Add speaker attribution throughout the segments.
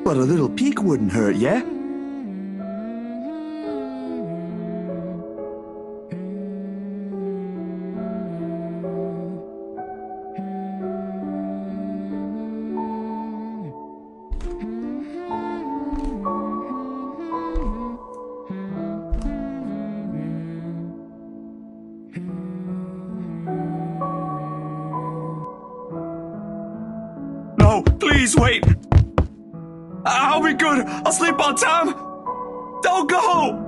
Speaker 1: But a little peek wouldn't hurt, yeah? No, please wait. I'll be good. I'll sleep on time. Don't go!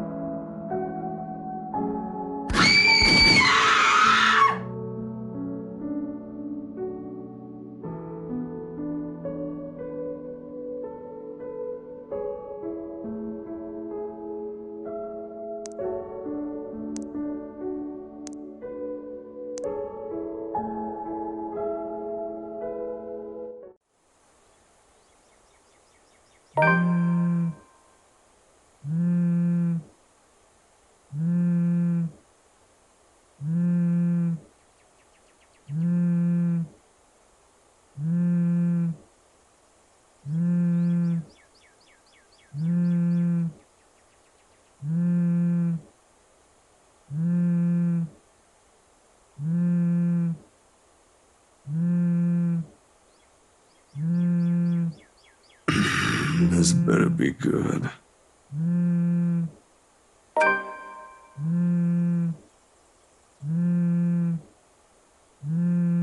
Speaker 1: This better be good.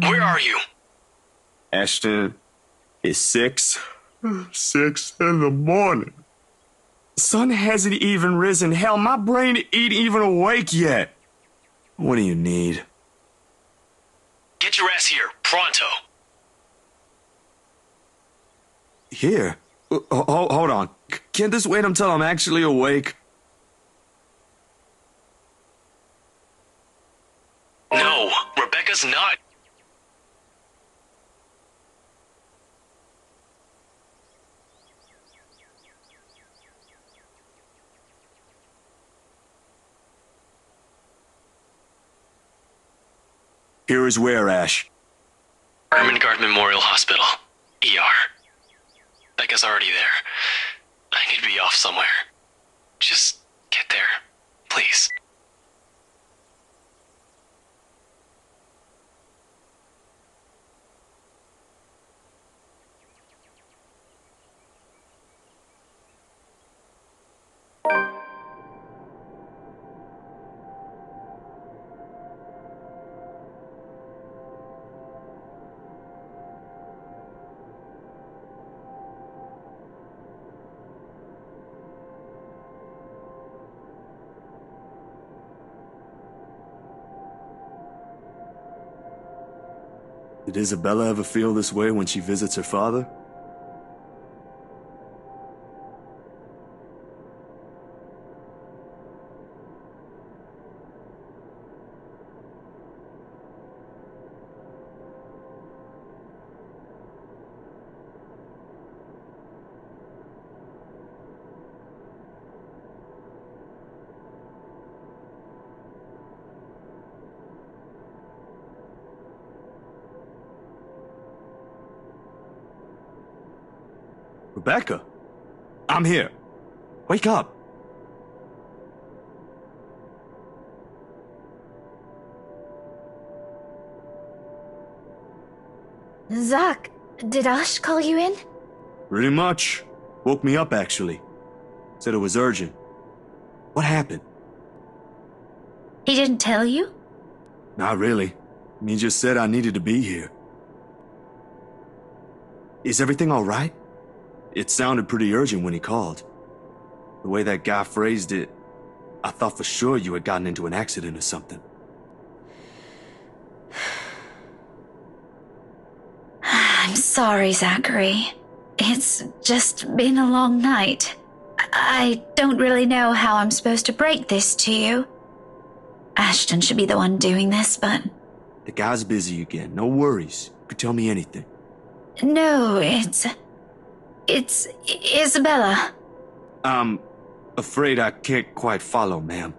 Speaker 2: Where are you?
Speaker 1: Ashton, it's 6 in the morning. Sun hasn't even risen. Hell, my brain ain't even awake yet. What do you need?
Speaker 2: Get your ass here, pronto.
Speaker 1: Here? Hold on. Can't this wait until I'm actually awake?
Speaker 2: No, Rebecca's not.
Speaker 1: Here is where, Ash?
Speaker 2: Ermengarde Memorial Hospital. ER. Becca's already there. I need to be off somewhere. Just get there, please.
Speaker 1: Did Isabella ever feel this way when she visits her father? Rebecca, I'm here. Wake up.
Speaker 3: Zach, did Ash call you in?
Speaker 1: Pretty much. Woke me up, actually. Said it was urgent. What happened?
Speaker 3: He didn't tell you?
Speaker 1: Not really. He just said I needed to be here. Is everything all right? It sounded pretty urgent when he called. The way that guy phrased it, I thought for sure you had gotten into an accident or something.
Speaker 3: I'm sorry, Zachary. It's just been a long night. I don't really know how I'm supposed to break this to you. Ashton should be the one doing this, but...
Speaker 1: The guy's busy again. No worries. You could tell me anything.
Speaker 3: No, It's Isabella.
Speaker 1: I'm afraid I can't quite follow, ma'am.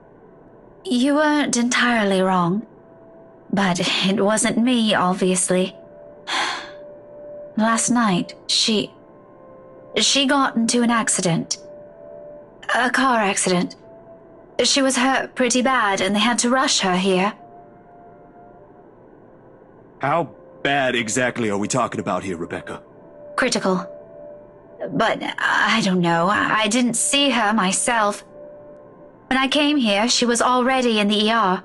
Speaker 3: You weren't entirely wrong. But it wasn't me, obviously. Last night, She got into an accident. A car accident. She was hurt pretty bad and they had to rush her here.
Speaker 1: How bad exactly are we talking about here, Rebecca?
Speaker 3: Critical. But I don't know. I didn't see her myself. When I came here, she was already in the ER.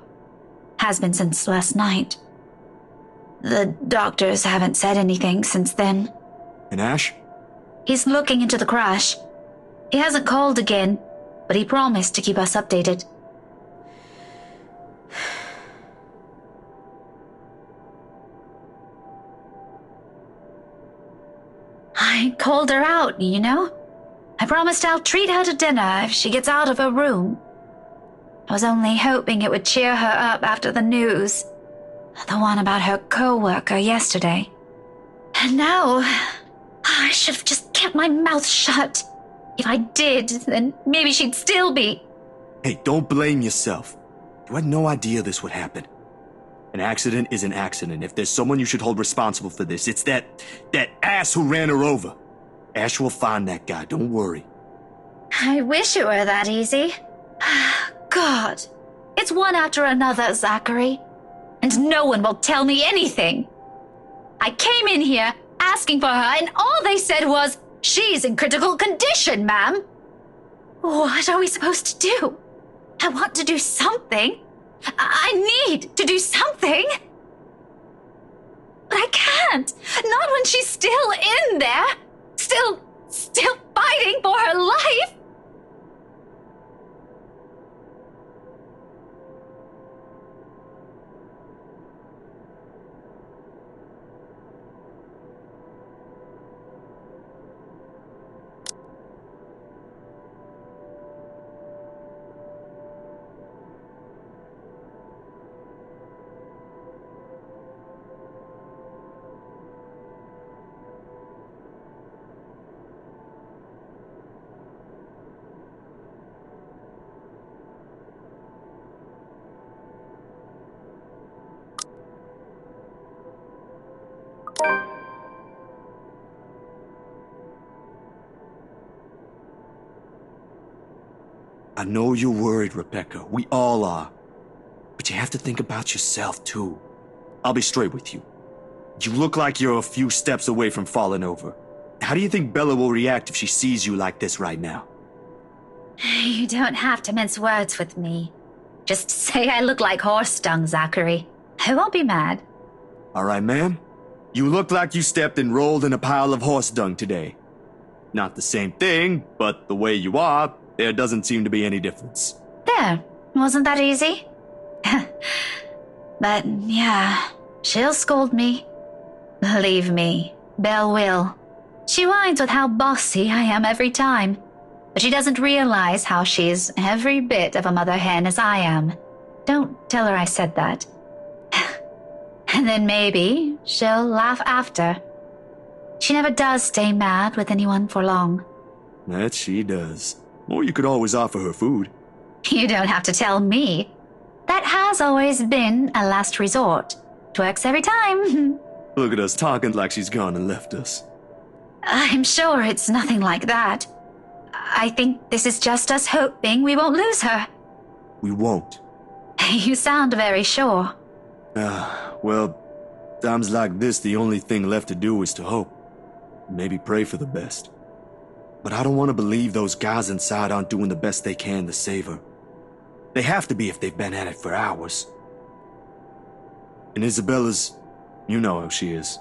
Speaker 3: Has been since last night. The doctors haven't said anything since then.
Speaker 1: And Ash?
Speaker 3: He's looking into the crash. He hasn't called again, but he promised to keep us updated. I called her out, you know? I promised I'll treat her to dinner if she gets out of her room. I was only hoping it would cheer her up after the news. The one about her co-worker yesterday. And now, I should have just kept my mouth shut. If I did, then maybe she'd still be.
Speaker 1: Hey, don't blame yourself. You had no idea this would happen. An accident is an accident. If there's someone you should hold responsible for this, it's that ass who ran her over. Ash will find that guy, don't worry.
Speaker 3: I wish it were that easy. God, it's one after another, Zachary. And no one will tell me anything. I came in here asking for her and all they said was, "She's in critical condition, ma'am." What are we supposed to do? I want to do something. I need to do something. But I can't. Not when she's still in there. Still fighting for her life.
Speaker 1: I know you're worried, Rebecca. We all are. But you have to think about yourself, too. I'll be straight with you. You look like you're a few steps away from falling over. How do you think Bella will react if she sees you like this right now?
Speaker 3: You don't have to mince words with me. Just say I look like horse dung, Zachary. I won't be mad.
Speaker 1: All right, ma'am. You look like you stepped and rolled in a pile of horse dung today. Not the same thing, but the way you are, there doesn't seem to be any difference.
Speaker 3: There, wasn't that easy? But yeah, she'll scold me. Believe me, Belle will. She whines with how bossy I am every time, but she doesn't realize how she's every bit of a mother hen as I am. Don't tell her I said that. And then maybe she'll laugh after. She never does stay mad with anyone for long.
Speaker 1: That she does. Or you could always offer her food.
Speaker 3: You don't have to tell me. That has always been a last resort. It works every time.
Speaker 1: Look at us talking like she's gone and left us.
Speaker 3: I'm sure it's nothing like that. I think this is just us hoping we won't lose her.
Speaker 1: We won't.
Speaker 3: You sound very sure.
Speaker 1: Well, times like this, the only thing left to do is to hope. Maybe pray for the best. But I don't want to believe those guys inside aren't doing the best they can to save her. They have to be if they've been at it for hours. And Isabella's, you know how she is.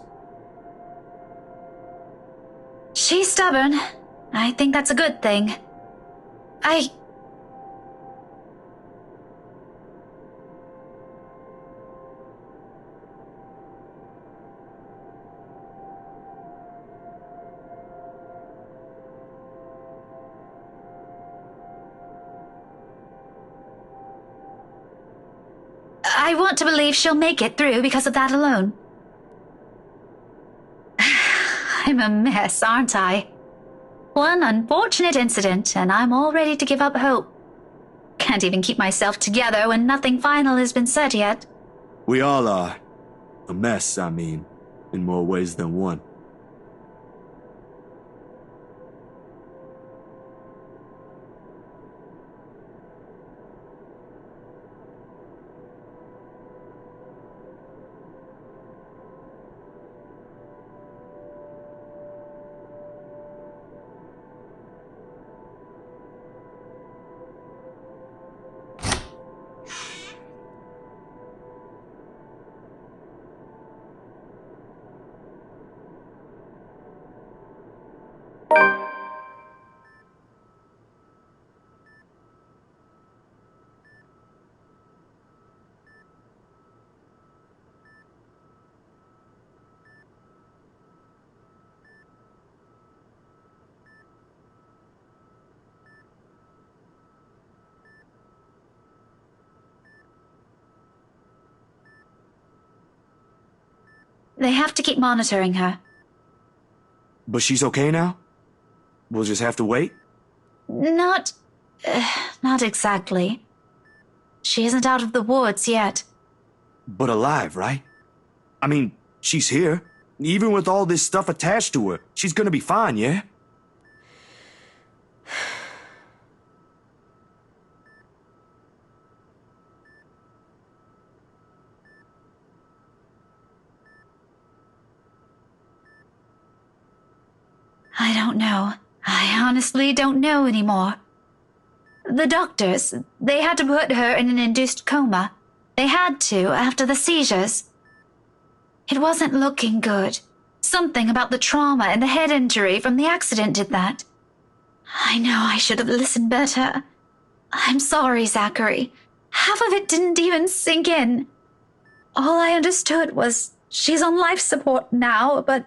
Speaker 3: She's stubborn. I think that's a good thing. I want to believe she'll make it through because of that alone. I'm a mess, aren't I? One unfortunate incident, and I'm all ready to give up hope. Can't even keep myself together when nothing final has been said yet.
Speaker 1: We all are. A mess, I mean, in more ways than one.
Speaker 3: They have to keep monitoring her.
Speaker 1: But she's okay now? We'll just have to wait?
Speaker 3: Not exactly. She isn't out of the woods yet.
Speaker 1: But alive, right? I mean, she's here. Even with all this stuff attached to her, she's gonna be fine, yeah?
Speaker 3: I don't know. I honestly don't know anymore. The doctors, they had to put her in an induced coma. They had to after the seizures. It wasn't looking good. Something about the trauma and the head injury from the accident did that. I know I should have listened better. I'm sorry, Zachary. Half of it didn't even sink in. All I understood was she's on life support now, but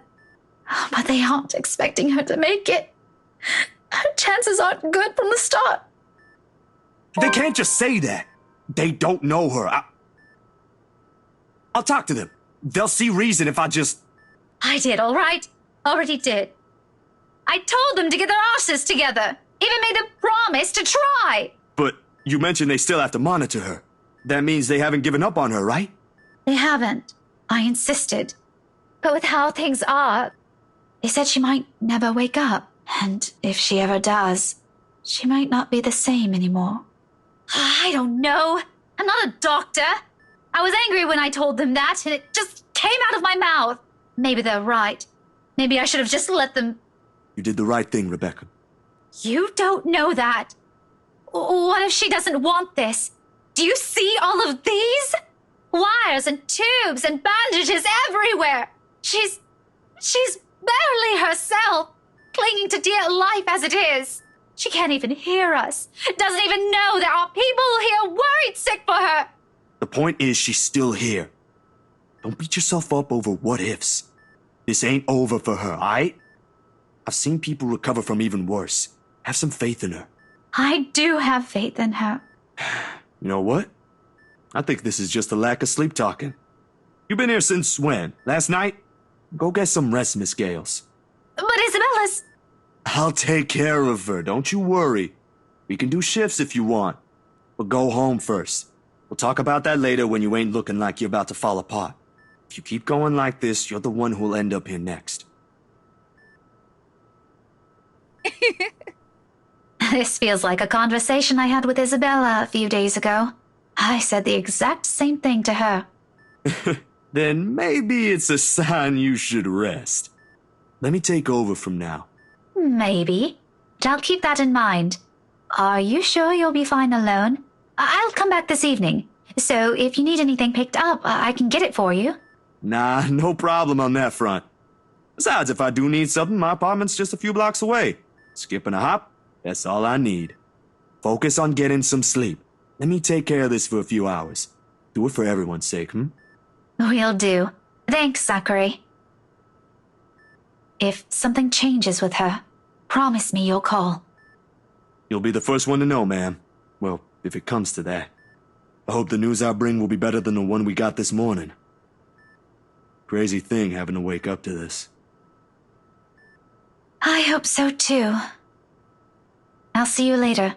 Speaker 3: they aren't expecting her to make it. Her chances aren't good from the start.
Speaker 1: They can't just say that. They don't know her. I'll talk to them. They'll see reason if I just...
Speaker 3: I did, all right? Already did. I told them to get their asses together. Even made a promise to try.
Speaker 1: But you mentioned they still have to monitor her. That means they haven't given up on her, right?
Speaker 3: They haven't. I insisted. But with how things are, they said she might never wake up. And if she ever does, she might not be the same anymore. I don't know. I'm not a doctor. I was angry when I told them that, and it just came out of my mouth. Maybe they're right. Maybe I should have just let them...
Speaker 1: You did the right thing, Rebecca.
Speaker 3: You don't know that. What if she doesn't want this? Do you see all of these? Wires and tubes and bandages everywhere. She's barely herself, clinging to dear life as it is. She can't even hear us. Doesn't even know there are people here worried sick for her.
Speaker 1: The point is she's still here. Don't beat yourself up over what-ifs. This ain't over for her, alright? I've seen people recover from even worse. Have some faith in her.
Speaker 3: I do have faith in her.
Speaker 1: You know what? I think this is just a lack of sleep talking. You been here since when? Last night? Go get some rest, Miss Gales.
Speaker 3: But Isabella's...
Speaker 1: I'll take care of her, don't you worry. We can do shifts if you want. But go home first. We'll talk about that later when you ain't looking like you're about to fall apart. If you keep going like this, you're the one who'll end up here next.
Speaker 3: This feels like a conversation I had with Isabella a few days ago. I said the exact same thing to her.
Speaker 1: Then maybe it's a sign you should rest. Let me take over from now.
Speaker 3: Maybe. But I'll keep that in mind. Are you sure you'll be fine alone? I'll come back this evening. So if you need anything picked up, I can get it for you.
Speaker 1: Nah, no problem on that front. Besides, if I do need something, my apartment's just a few blocks away. Skip and a hop, that's all I need. Focus on getting some sleep. Let me take care of this for a few hours. Do it for everyone's sake,
Speaker 3: Will do. Thanks, Zachary. If something changes with her, promise me you'll call.
Speaker 1: You'll be the first one to know, ma'am. Well, if it comes to that. I hope the news I bring will be better than the one we got this morning. Crazy thing having to wake up to this.
Speaker 3: I hope so too. I'll see you later.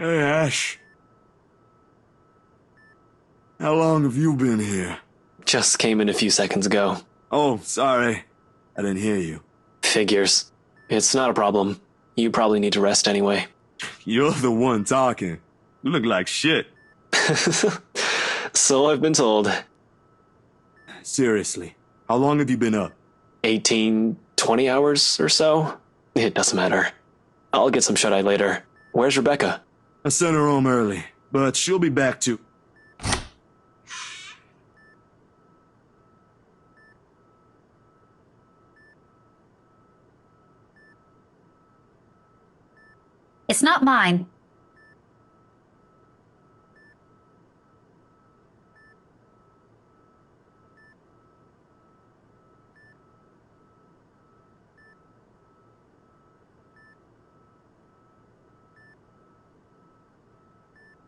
Speaker 1: Hey, Ash. How long have you been here?
Speaker 2: Just came in a few seconds ago.
Speaker 1: Oh, sorry. I didn't hear you.
Speaker 2: Figures. It's not a problem. You probably need to rest anyway.
Speaker 1: You're the one talking. You look like shit.
Speaker 2: So I've been told.
Speaker 1: Seriously, how long have you been up?
Speaker 2: 18, 20 hours or so? It doesn't matter. I'll get some shut-eye later. Where's Rebecca?
Speaker 1: I sent her home early, but she'll be back to...
Speaker 3: It's not mine.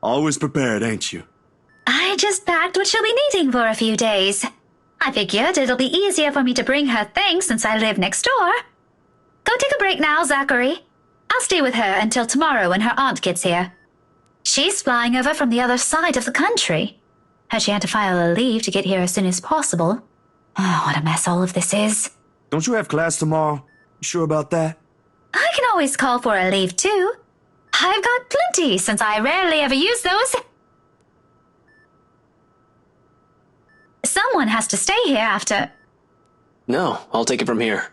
Speaker 1: Always prepared, ain't you?
Speaker 3: I just packed what she'll be needing for a few days. I figured it'll be easier for me to bring her things since I live next door. Go take a break now, Zachary. I'll stay with her until tomorrow when her aunt gets here. She's flying over from the other side of the country. Heard she had to file a leave to get here as soon as possible. Oh, what a mess all of this is.
Speaker 1: Don't you have class tomorrow? You sure about that?
Speaker 3: I can always call for a leave, too. I've got plenty since I rarely ever use those. Someone has to stay here after...
Speaker 2: No, I'll take it from here.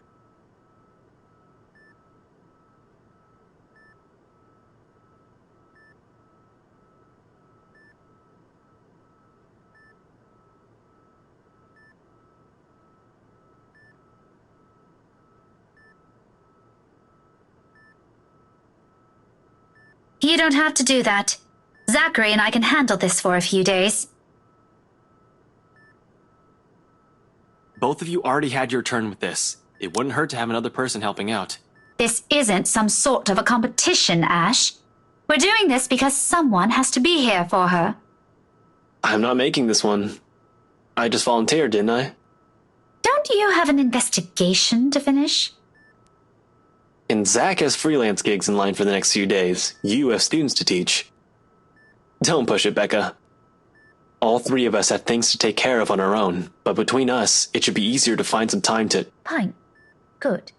Speaker 3: You don't have to do that. Zachary and I can handle this for a few days.
Speaker 2: Both of you already had your turn with this. It wouldn't hurt to have another person helping out.
Speaker 3: This isn't some sort of a competition, Ash. We're doing this because someone has to be here for her.
Speaker 2: I'm not making this one. I just volunteered, didn't I?
Speaker 3: Don't you have an investigation to finish?
Speaker 2: And Zach has freelance gigs in line for the next few days. You have students to teach. Don't push it, Becca. All three of us have things to take care of on our own, but between us, it should be easier to find some time to...
Speaker 3: Fine. Good.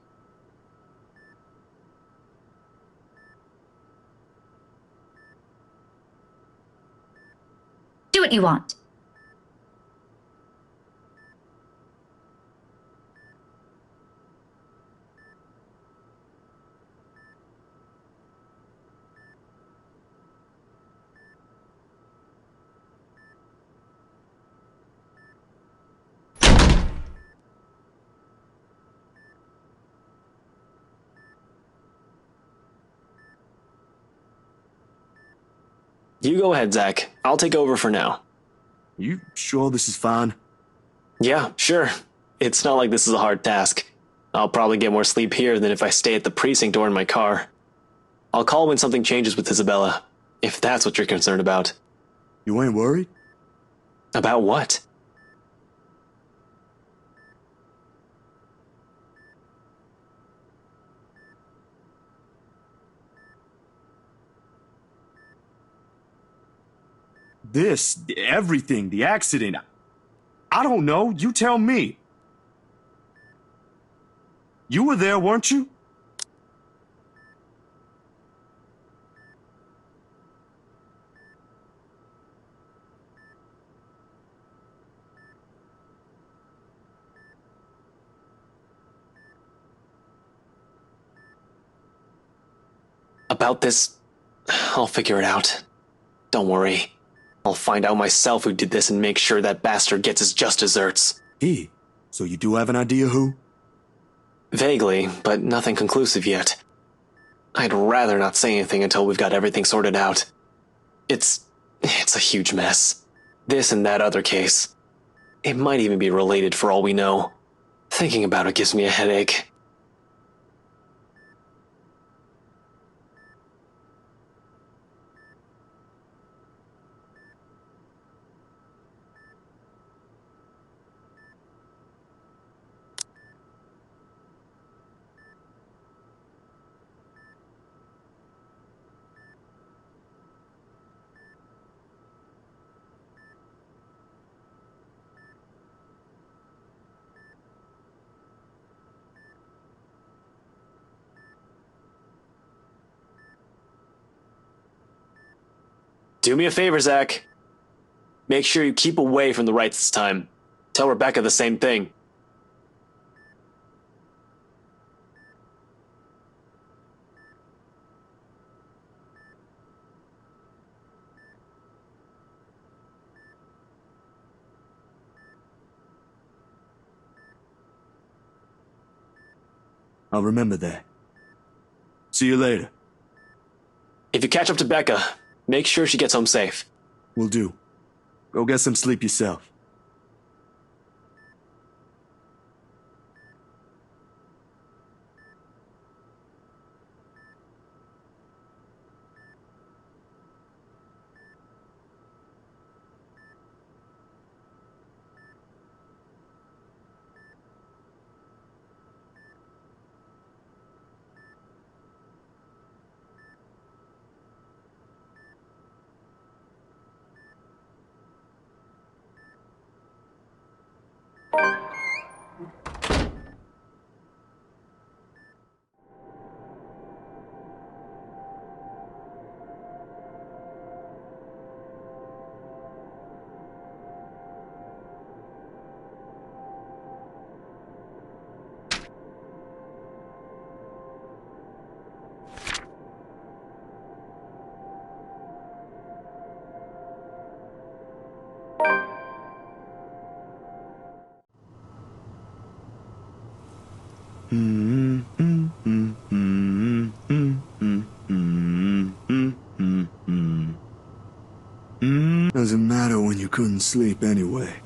Speaker 3: Do what you want.
Speaker 2: You go ahead, Zach. I'll take over for now.
Speaker 1: You sure this is fine?
Speaker 2: Yeah, sure. It's not like this is a hard task. I'll probably get more sleep here than if I stay at the precinct or in my car. I'll call when something changes with Isabella, if that's what you're concerned about.
Speaker 1: You ain't worried?
Speaker 2: About what?
Speaker 1: This, everything, the accident. I don't know. You tell me. You were there, weren't you?
Speaker 2: About this, I'll figure it out. Don't worry. I'll find out myself who did this and make sure that bastard gets his just desserts.
Speaker 1: So you do have an idea who?
Speaker 2: Vaguely, but nothing conclusive yet. I'd rather not say anything until we've got everything sorted out. It's a huge mess. This and that other case. It might even be related for all we know. Thinking about it gives me a headache. Do me a favor, Zach. Make sure you keep away from the rights this time. Tell Rebecca the same thing.
Speaker 1: I'll remember that. See you later.
Speaker 2: If you catch up to Becca, make sure she gets home safe.
Speaker 1: Will do. Go get some sleep yourself. Doesn't matter when you couldn't sleep anyway.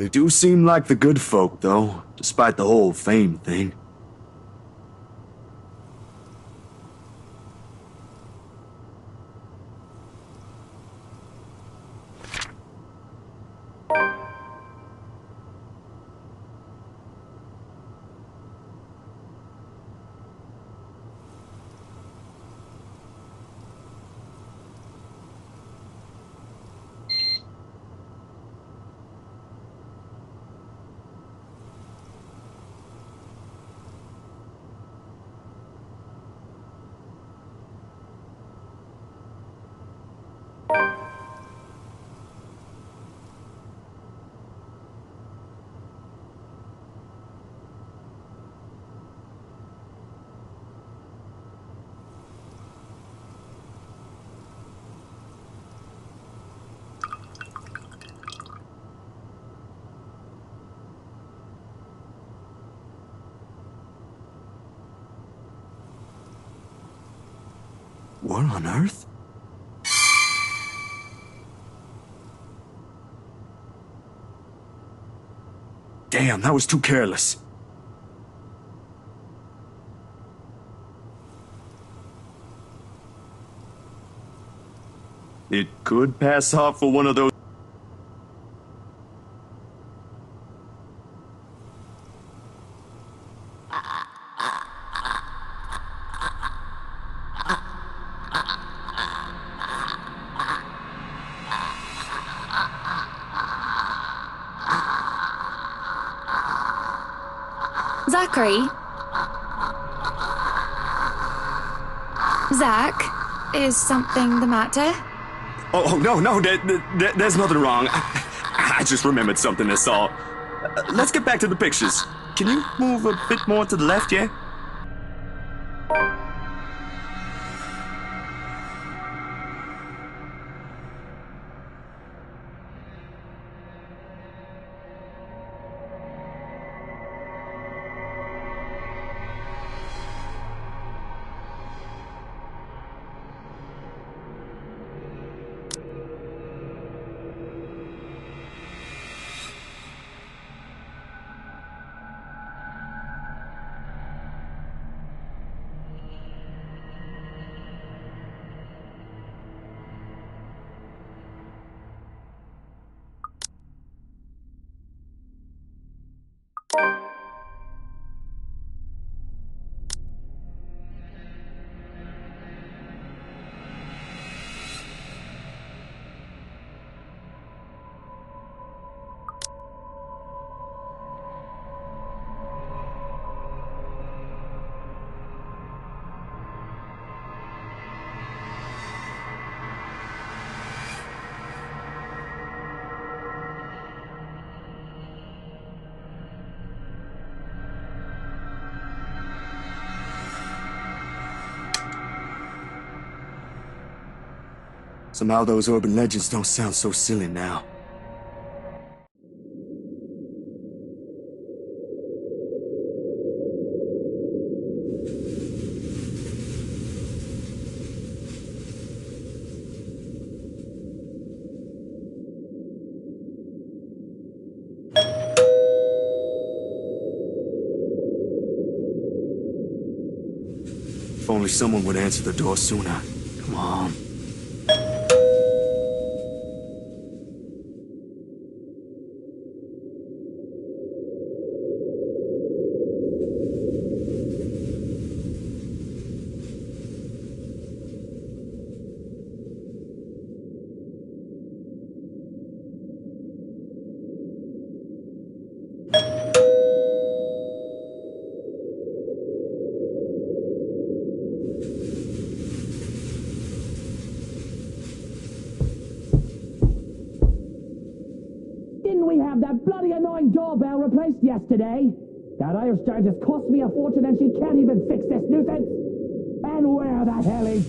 Speaker 1: They do seem like the good folk, though, despite the whole fame thing. What on earth? Damn, that was too careless. It could pass off for one of those.
Speaker 4: Zachary? Zach, is something the matter?
Speaker 1: Oh, no, there's nothing wrong. I just remembered something, that's all. Let's get back to the pictures. Can you move a bit more to the left, yeah? Somehow those urban legends don't sound so silly now. If only someone would answer the door sooner. Come on.
Speaker 5: Didn't we have that bloody annoying doorbell replaced yesterday? That Irish giant has cost me a fortune and she can't even fix this nuisance. And where the hell is...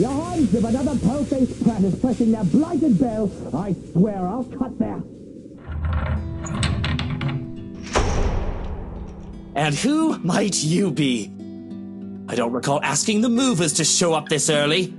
Speaker 5: Johannes, if another po-faced prat is pressing that blighted bell, I swear I'll cut their...
Speaker 6: And who might you be? I don't recall asking the movers to show up this early.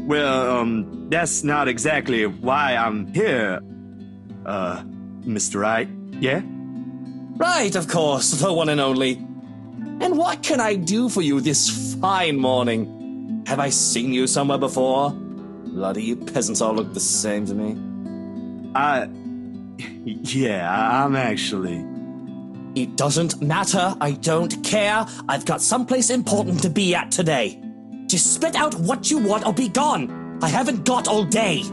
Speaker 1: Well, that's not exactly why I'm here, Mr. Wright, yeah?
Speaker 6: Right, of course, the one and only. And what can I do for you this fine morning? Have I seen you somewhere before? Bloody you peasants all look the same to me.
Speaker 1: Yeah, I'm actually...
Speaker 6: It doesn't matter, I don't care. I've got someplace important to be at today. Just spit out what you want or be gone. I haven't got all day.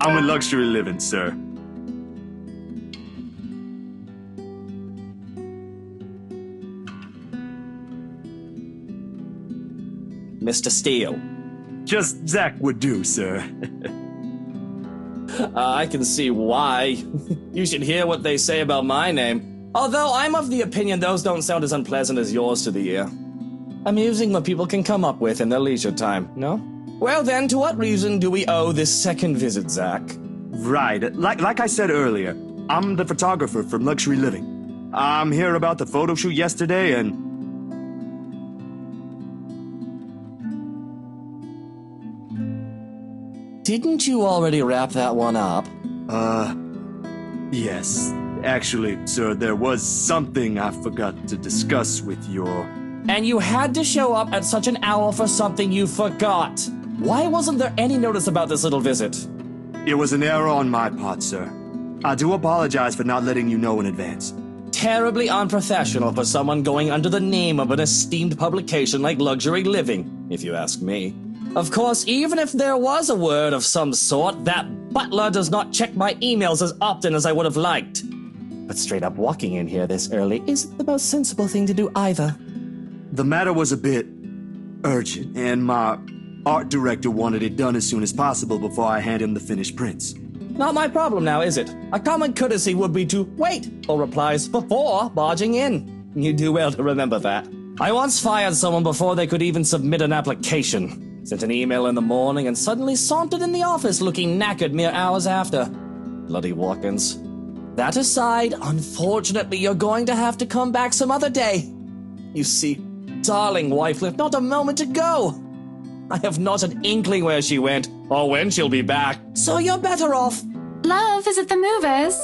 Speaker 1: I'm with Luxury Living, sir.
Speaker 6: Mr. Steele.
Speaker 1: Just Zach would do, sir.
Speaker 6: I can see why. You should hear what they say about my name. Although I'm of the opinion those don't sound as unpleasant as yours to the ear. Amusing what people can come up with in their leisure time, no? Well then, to what reason do we owe this second visit, Zach?
Speaker 1: Right, like I said earlier, I'm the photographer from Luxury Living. I'm here about the photo shoot yesterday and...
Speaker 6: Didn't you already wrap that one up?
Speaker 1: Yes. Actually, sir, there was something I forgot to discuss with your...
Speaker 6: And you had to show up at such an hour for something you forgot. Why wasn't there any notice about this little visit?
Speaker 1: It was an error on my part, sir. I do apologize for not letting you know in advance.
Speaker 6: Terribly unprofessional for someone going under the name of an esteemed publication like Luxury Living, if you ask me. Of course, even if there was a word of some sort, that butler does not check my emails as often as I would have liked. But straight up walking in here this early isn't the most sensible thing to do either.
Speaker 1: The matter was a bit urgent, and my art director wanted it done as soon as possible before I hand him the finished prints.
Speaker 6: Not my problem now, is it? A common courtesy would be to wait for replies before barging in. You do well to remember that. I once fired someone before they could even submit an application. Sent an email in the morning and suddenly sauntered in the office looking knackered mere hours after. Bloody walk-ins. That aside, unfortunately you're going to have to come back some other day. You see, darling wife left not a moment to go. I have not an inkling where she went, or when she'll be back, so you're better off.
Speaker 4: Love, is it the movers?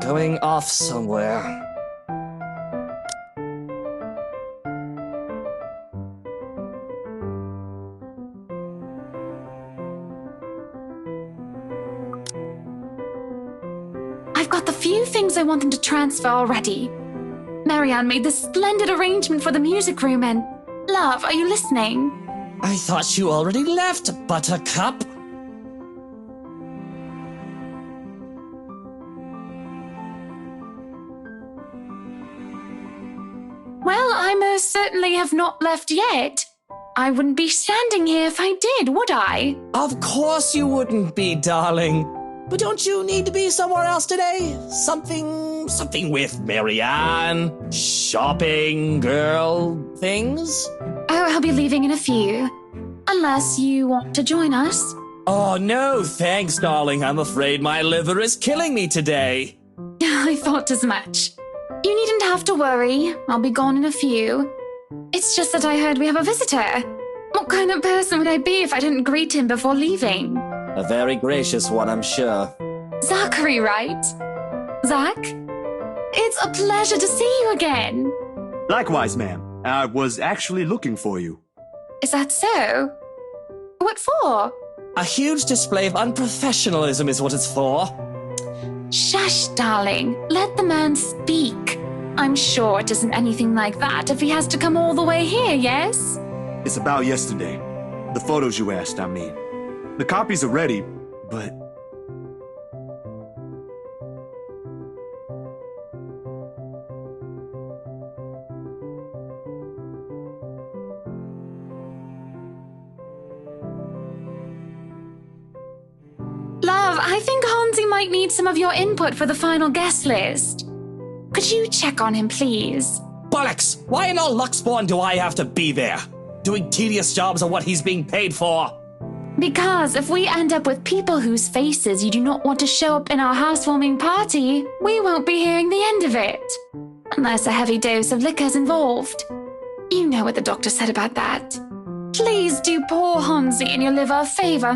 Speaker 6: Going off somewhere.
Speaker 4: I've got the few things I want them to transfer already. Marianne made this splendid arrangement for the music room and... Love, are you listening?
Speaker 6: I thought you already left, Buttercup.
Speaker 4: Well, I most certainly have not left yet. I wouldn't be standing here if I did, would I?
Speaker 6: Of course you wouldn't be, darling. But don't you need to be somewhere else today? Something with Marianne? Shopping, girl, things?
Speaker 4: Oh, I'll be leaving in a few. Unless you want to join us.
Speaker 6: Oh, no, thanks, darling. I'm afraid my liver is killing me today.
Speaker 4: I thought as much. You needn't have to worry. I'll be gone in a few. It's just that I heard we have a visitor. What kind of person would I be if I didn't greet him before leaving?
Speaker 6: A very gracious one, I'm sure.
Speaker 4: Zachary, right? Zach? It's a pleasure to see you again.
Speaker 1: Likewise, ma'am. I was actually looking for you.
Speaker 4: Is that so? What for?
Speaker 6: A huge display of unprofessionalism is what it's for.
Speaker 4: Shush, darling. Let the man speak. I'm sure it isn't anything like that if he has to come all the way here, yes?
Speaker 1: It's about yesterday. The photos you asked, I mean. The copies are ready, but...
Speaker 4: Love, I think Hansi might need some of your input for the final guest list. Could you check on him, please?
Speaker 6: Bollocks! Why in all Luxborn do I have to be there? Doing tedious jobs are what he's being paid for.
Speaker 4: Because if we end up with people whose faces you do not want to show up in our housewarming party, we won't be hearing the end of it. Unless a heavy dose of liquor's involved. You know what the doctor said about that. Please do poor Hansi and your liver a favor,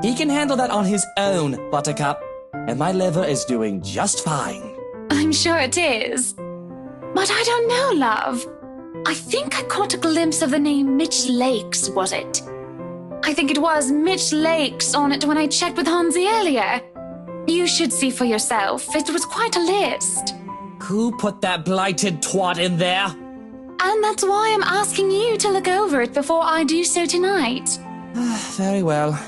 Speaker 6: He can handle that on his own, Buttercup. And my liver is doing just fine.
Speaker 4: I'm sure it is. But I don't know, love. I think I caught a glimpse of the name Mitch Lakes, was it? I think it was Mitch Lakes on it when I checked with Hansi earlier. You should see for yourself. It was quite a list.
Speaker 6: Who put that blighted twat in there?
Speaker 4: And that's why I'm asking you to look over it before I do so tonight.
Speaker 6: Very well.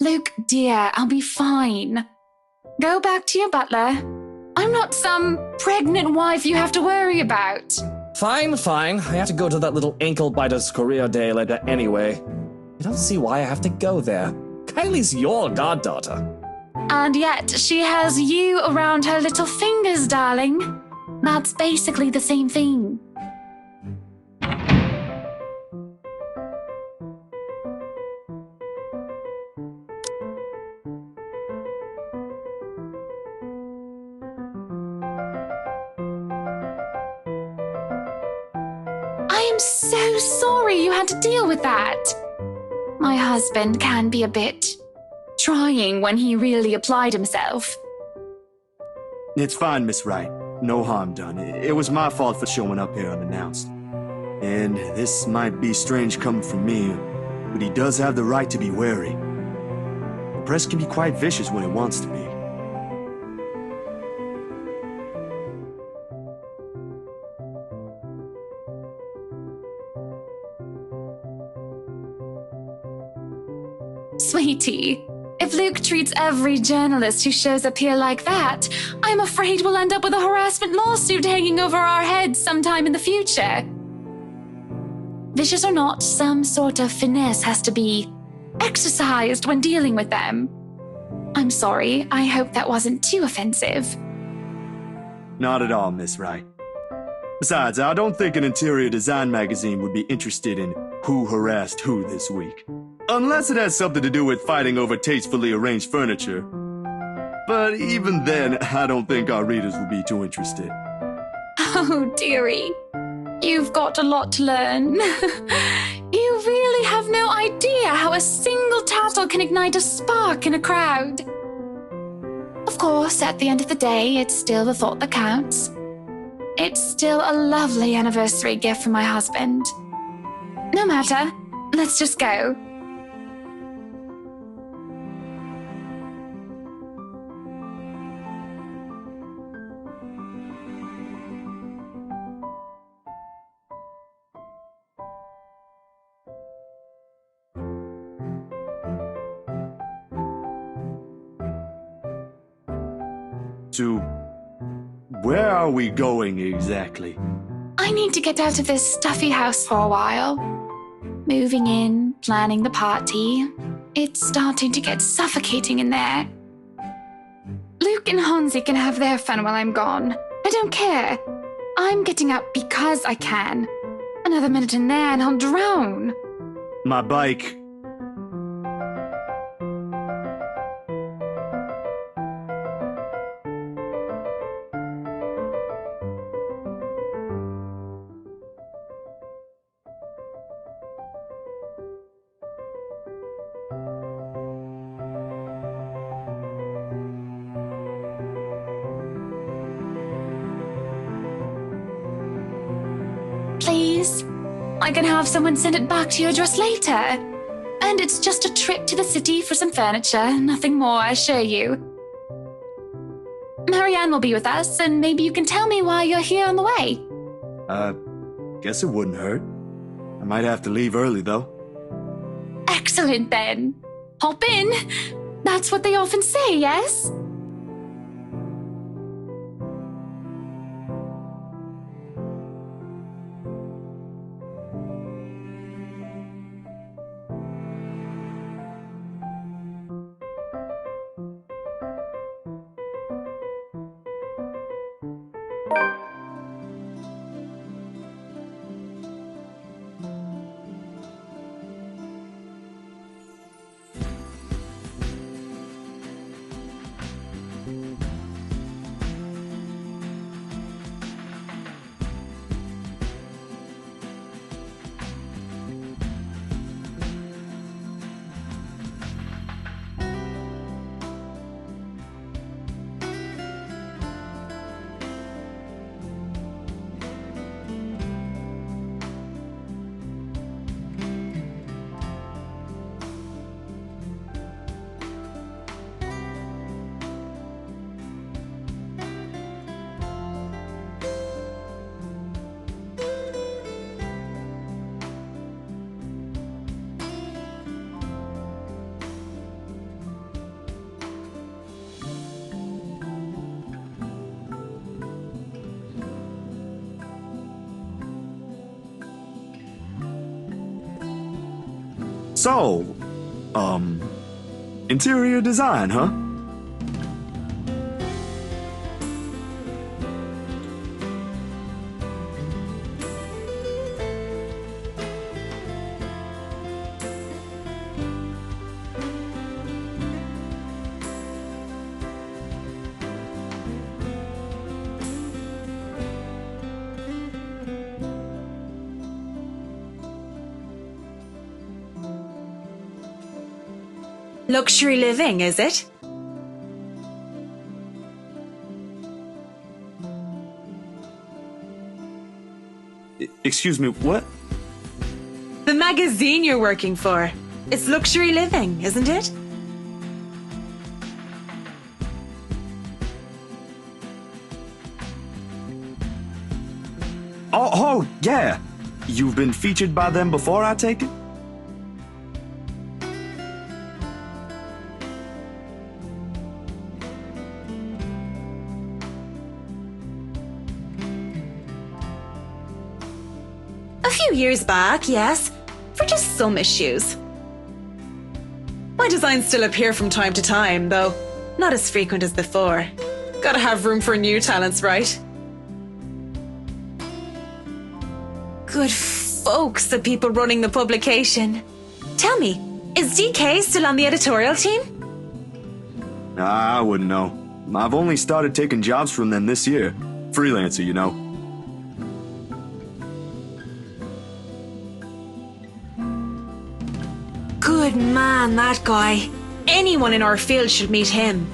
Speaker 4: Luke, dear, I'll be fine. Go back to your butler. I'm not some pregnant wife you have to worry about.
Speaker 6: Fine. I have to go to that little ankle-biter's career day later anyway. I don't see why I have to go there. Kylie's your goddaughter.
Speaker 4: And yet, she has you around her little fingers, darling. That's basically the same thing. I am so sorry you had to deal with that. My husband can be a bit trying when he really applied himself.
Speaker 1: It's fine, Miss Wright. No harm done. It was my fault for showing up here unannounced. And this might be strange coming from me, but he does have the right to be wary. The press can be quite vicious when it wants to be.
Speaker 4: Sweetie, if Luke treats every journalist who shows up here like that, I'm afraid we'll end up with a harassment lawsuit hanging over our heads sometime in the future. Vicious or not, some sort of finesse has to be exercised when dealing with them. I'm sorry, I hope that wasn't too offensive.
Speaker 1: Not at all, Miss Wright. Besides, I don't think an interior design magazine would be interested in who harassed who this week. Unless it has something to do with fighting over tastefully arranged furniture. But even then, I don't think our readers will be too interested.
Speaker 4: Oh, dearie. You've got a lot to learn. You really have no idea how a single tattle can ignite a spark in a crowd. Of course, at the end of the day, it's still the thought that counts. It's still a lovely anniversary gift from my husband. No matter, let's just go.
Speaker 1: To where are we going exactly?
Speaker 4: I need to get out of this stuffy house for a while. Moving in, planning the party. It's starting to get suffocating in there. Luke and Hansi can have their fun while I'm gone. I don't care. I'm getting out because I can. Another minute in there and I'll drown.
Speaker 1: My bike.
Speaker 4: Please? I can have someone send it back to your address later. And it's just a trip to the city for some furniture, nothing more, I assure you. Marianne will be with us, and maybe you can tell me why you're here on the way.
Speaker 1: Guess it wouldn't hurt. I might have to leave early, though.
Speaker 4: Excellent, then. Hop in. That's what they often say, yes?
Speaker 1: So, interior design, huh?
Speaker 7: Luxury living, is it?
Speaker 1: Excuse me, what?
Speaker 7: The magazine you're working for. It's luxury living, isn't it?
Speaker 1: Oh, yeah. You've been featured by them before, I take it?
Speaker 7: A few years back, yes, for just some issues. My designs still appear from time to time, though not as frequent as before. Gotta have room for new talents, right? Good folks, the people running the publication. Tell me, is DK still on the editorial team?
Speaker 1: I wouldn't know. I've only started taking jobs from them this year. Freelancer, you know.
Speaker 7: Good man, that guy. Anyone in our field should meet him.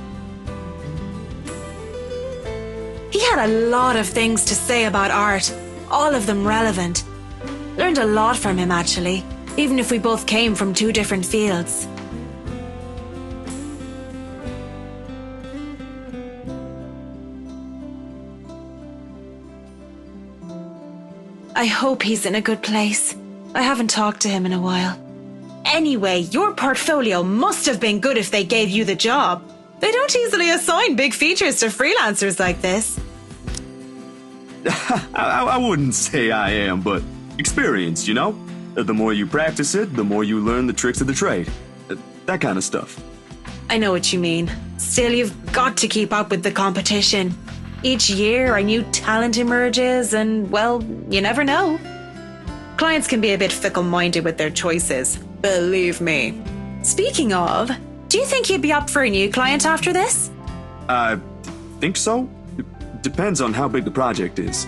Speaker 7: He had a lot of things to say about art, all of them relevant. Learned a lot from him, actually, even if we both came from two different fields. I hope he's in a good place. I haven't talked to him in a while. Anyway, your portfolio must have been good if they gave you the job. They don't easily assign big features to freelancers like this.
Speaker 1: I wouldn't say I am, but experience, you know? The more you practice it, the more you learn the tricks of the trade. That kind of stuff.
Speaker 7: I know what you mean. Still, you've got to keep up with the competition. Each year, a new talent emerges, and, well, you never know. Clients can be a bit fickle-minded with their choices. Believe me. Speaking of, do you think you'd be up for a new client after this?
Speaker 1: I think so. Depends on how big the project is.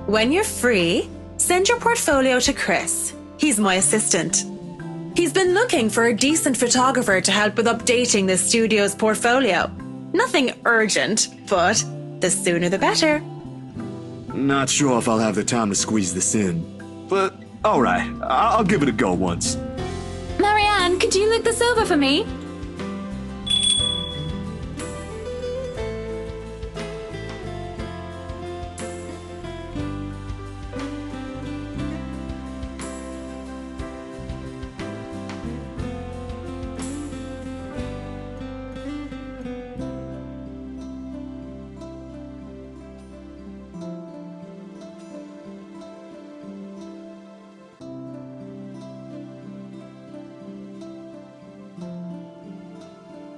Speaker 7: When you're free, send your portfolio to Chris. He's my assistant. He's been looking for a decent photographer to help with updating the studio's portfolio. Nothing urgent, but the sooner the better.
Speaker 1: Not sure if I'll have the time to squeeze this in. But, alright, I'll give it a go once.
Speaker 4: Marianne, could you look this over for me?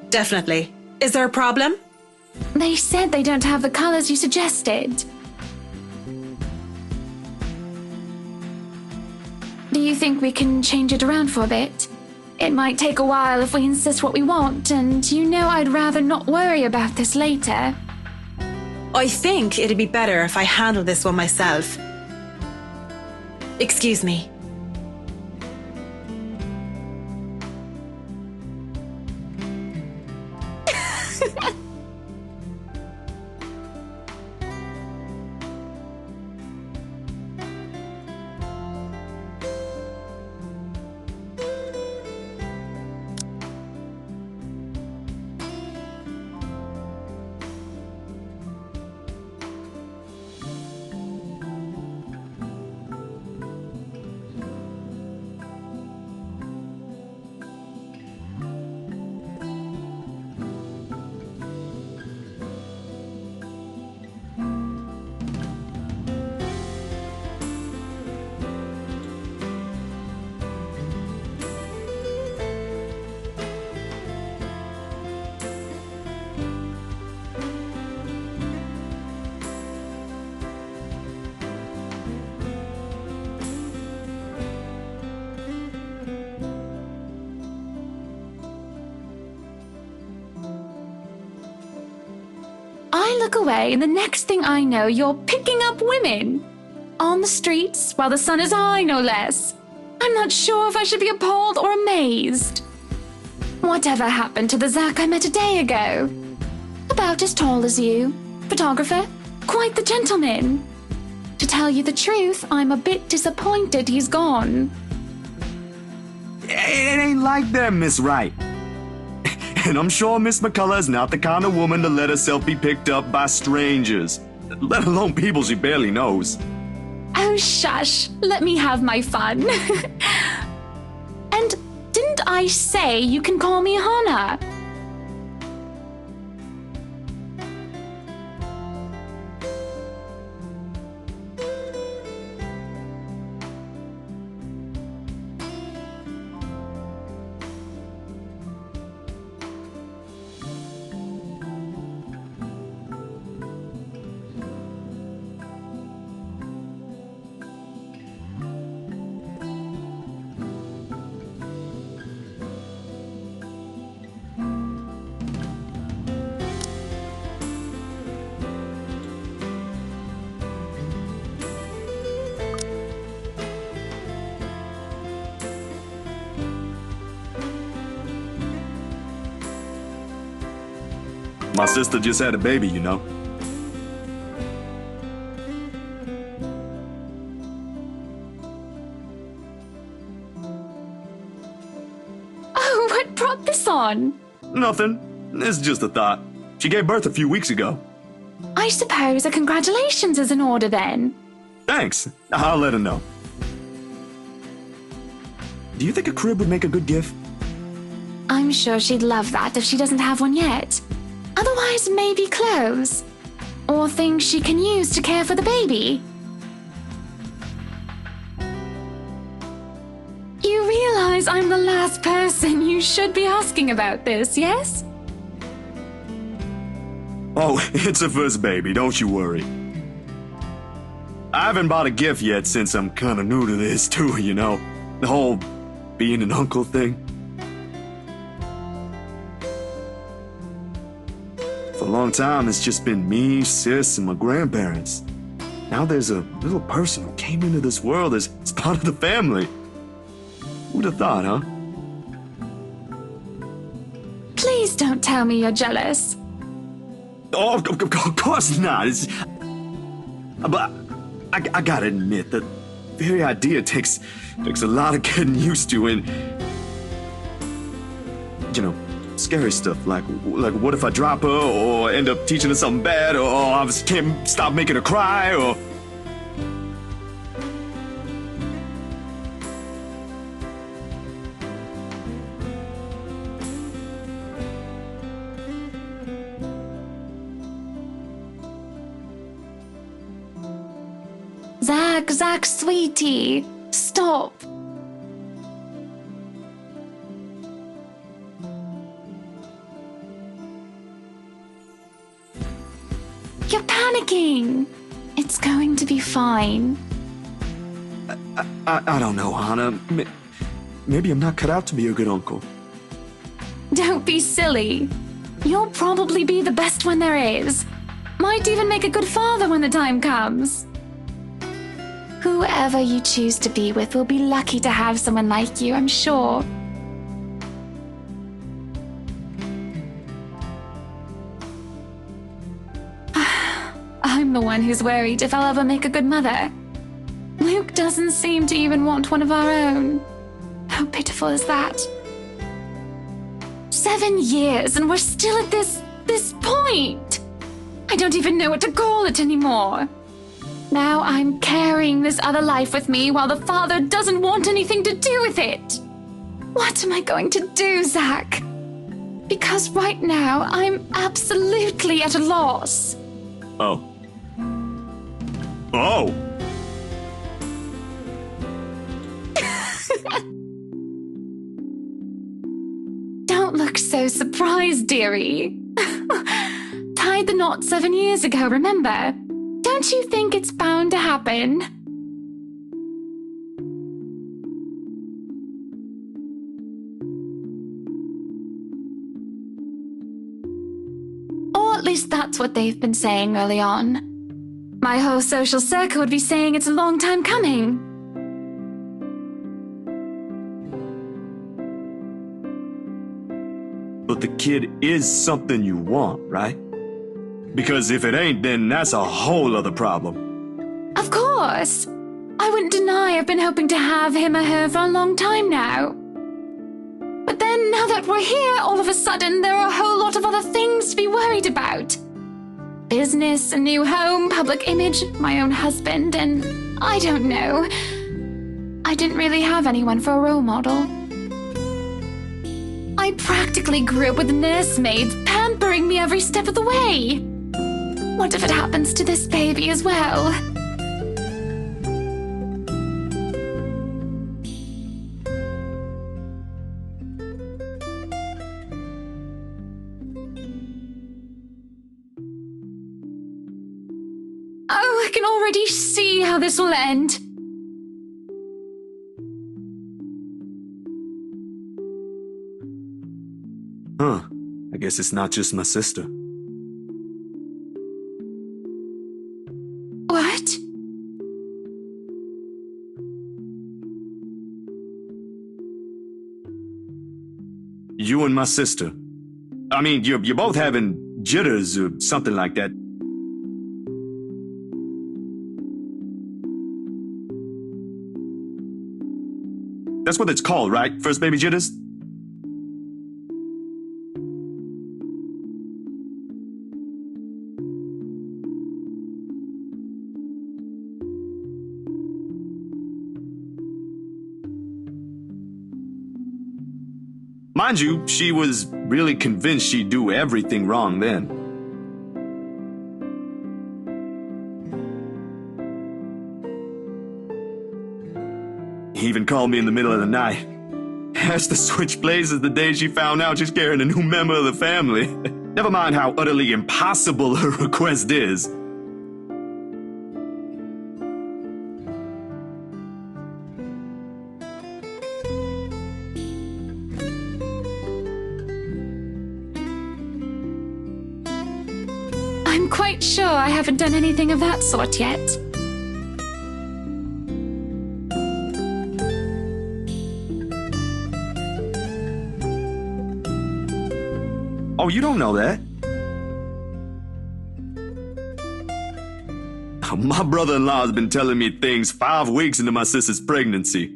Speaker 7: Definitely. Is there a problem?
Speaker 4: They said they don't have the colors you suggested. Do you think we can change it around for a bit? It might take a while if we insist what we want, and you know I'd rather not worry about this later.
Speaker 7: I think it'd be better if I handle this one myself. Excuse me.
Speaker 4: look away, and the next thing I know, you're picking up women. On the streets, while the sun is high, no less. I'm not sure if I should be appalled or amazed. Whatever happened to the Zach I met a day ago? About as tall as you. Photographer. Quite the gentleman. To tell you the truth, I'm a bit disappointed he's gone.
Speaker 1: It ain't like that, Miss Wright. And I'm sure Miss McCullough is not the kind of woman to let herself be picked up by strangers, let alone people she barely knows.
Speaker 4: Oh, shush. Let me have my fun. And didn't I say you can call me Hannah?
Speaker 1: My sister just had a baby, you know.
Speaker 4: Oh, what brought this on?
Speaker 1: Nothing. It's just a thought. She gave birth a few weeks ago.
Speaker 4: I suppose a congratulations is in order then.
Speaker 1: Thanks. I'll let her know. Do you think a crib would make a good gift?
Speaker 4: I'm sure she'd love that if she doesn't have one yet. Otherwise, maybe clothes. Or things she can use to care for the baby. You realize I'm the last person you should be asking about this, yes?
Speaker 1: Oh, it's her first baby, don't you worry. I haven't bought a gift yet since I'm kinda new to this too, you know. The whole being an uncle thing. For a long time, it's just been me, sis, and my grandparents. Now there's a little person who came into this world as part of the family. Who'd have thought, huh?
Speaker 4: Please don't tell me you're jealous.
Speaker 1: Oh, of course not. But I gotta admit, the very idea takes a lot of getting used to, and you know, scary stuff like what if I drop her or end up teaching her something bad, or I just can't stop making her cry, or
Speaker 4: Zach, sweetie, stop. You're panicking. It's going to be fine.
Speaker 1: I don't know, Hannah. Maybe I'm not cut out to be a good uncle.
Speaker 4: Don't be silly. You'll probably be the best one there is. Might even make a good father when the time comes. Whoever you choose to be with will be lucky to have someone like you, I'm sure. I'm the one who's worried if I'll ever make a good mother. Luke doesn't seem to even want one of our own. How pitiful is that? 7 years and we're still at this point. I don't even know what to call it anymore. Now I'm carrying this other life with me while the father doesn't want anything to do with it. What am I going to do, Zach? Because right now I'm absolutely at a loss.
Speaker 1: Oh. Oh!
Speaker 4: Don't look so surprised, dearie. Tied the knot 7 years ago, remember? Don't you think it's bound to happen? Or at least that's what they've been saying early on. My whole social circle would be saying it's a long time coming.
Speaker 1: But the kid is something you want, right? Because if it ain't, then that's a whole other problem.
Speaker 4: Of course. I wouldn't deny I've been hoping to have him or her for a long time now. But then, now that we're here, all of a sudden, there are a whole lot of other things to be worried about. Business, a new home, public image, my own husband, and I don't know. I didn't really have anyone for a role model. I practically grew up with nursemaids pampering me every step of the way. What if it happens to this baby as well? Oh, I can already see how this will end.
Speaker 1: Huh. I guess it's not just my sister.
Speaker 4: What?
Speaker 1: You and my sister. I mean, you're both having jitters or something like that. That's what it's called, right? First baby jitters? Mind you, she was really convinced she'd do everything wrong then. He even called me in the middle of the night. Asked to switch places the day she found out she's carrying a new member of the family. Never mind how utterly impossible her request is.
Speaker 4: I'm quite sure I haven't done anything of that sort yet.
Speaker 1: Oh, you don't know that? My brother-in-law has been telling me things 5 weeks into my sister's pregnancy.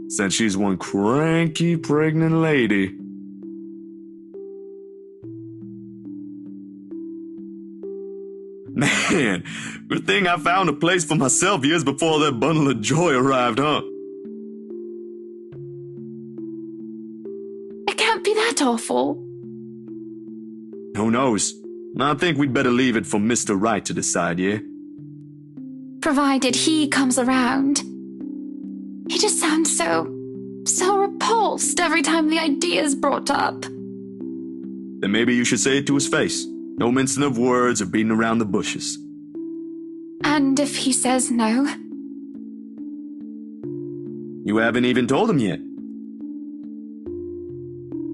Speaker 1: Said she's one cranky pregnant lady. Man, good thing I found a place for myself years before that bundle of joy arrived, huh?
Speaker 4: It can't be that awful.
Speaker 1: Who knows? I think we'd better leave it for Mr. Right to decide, yeah?
Speaker 4: Provided he comes around. He just sounds so repulsed every time the idea is brought up.
Speaker 1: Then maybe you should say it to his face. No mincing of words or beating around the bushes.
Speaker 4: And if he says no?
Speaker 1: You haven't even told him yet.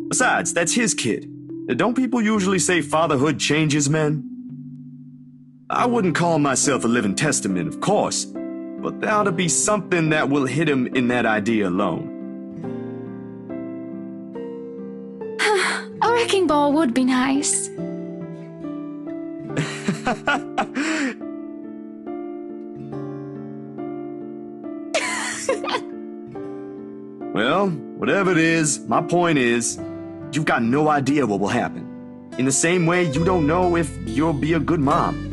Speaker 1: Besides, that's his kid. Don't people usually say fatherhood changes men? I wouldn't call myself a living testament, of course, but there ought to be something that will hit him in that idea alone.
Speaker 4: A wrecking ball would be nice.
Speaker 1: Well, whatever it is, my point is, you've got no idea what will happen. In the same way, you don't know if you'll be a good mom.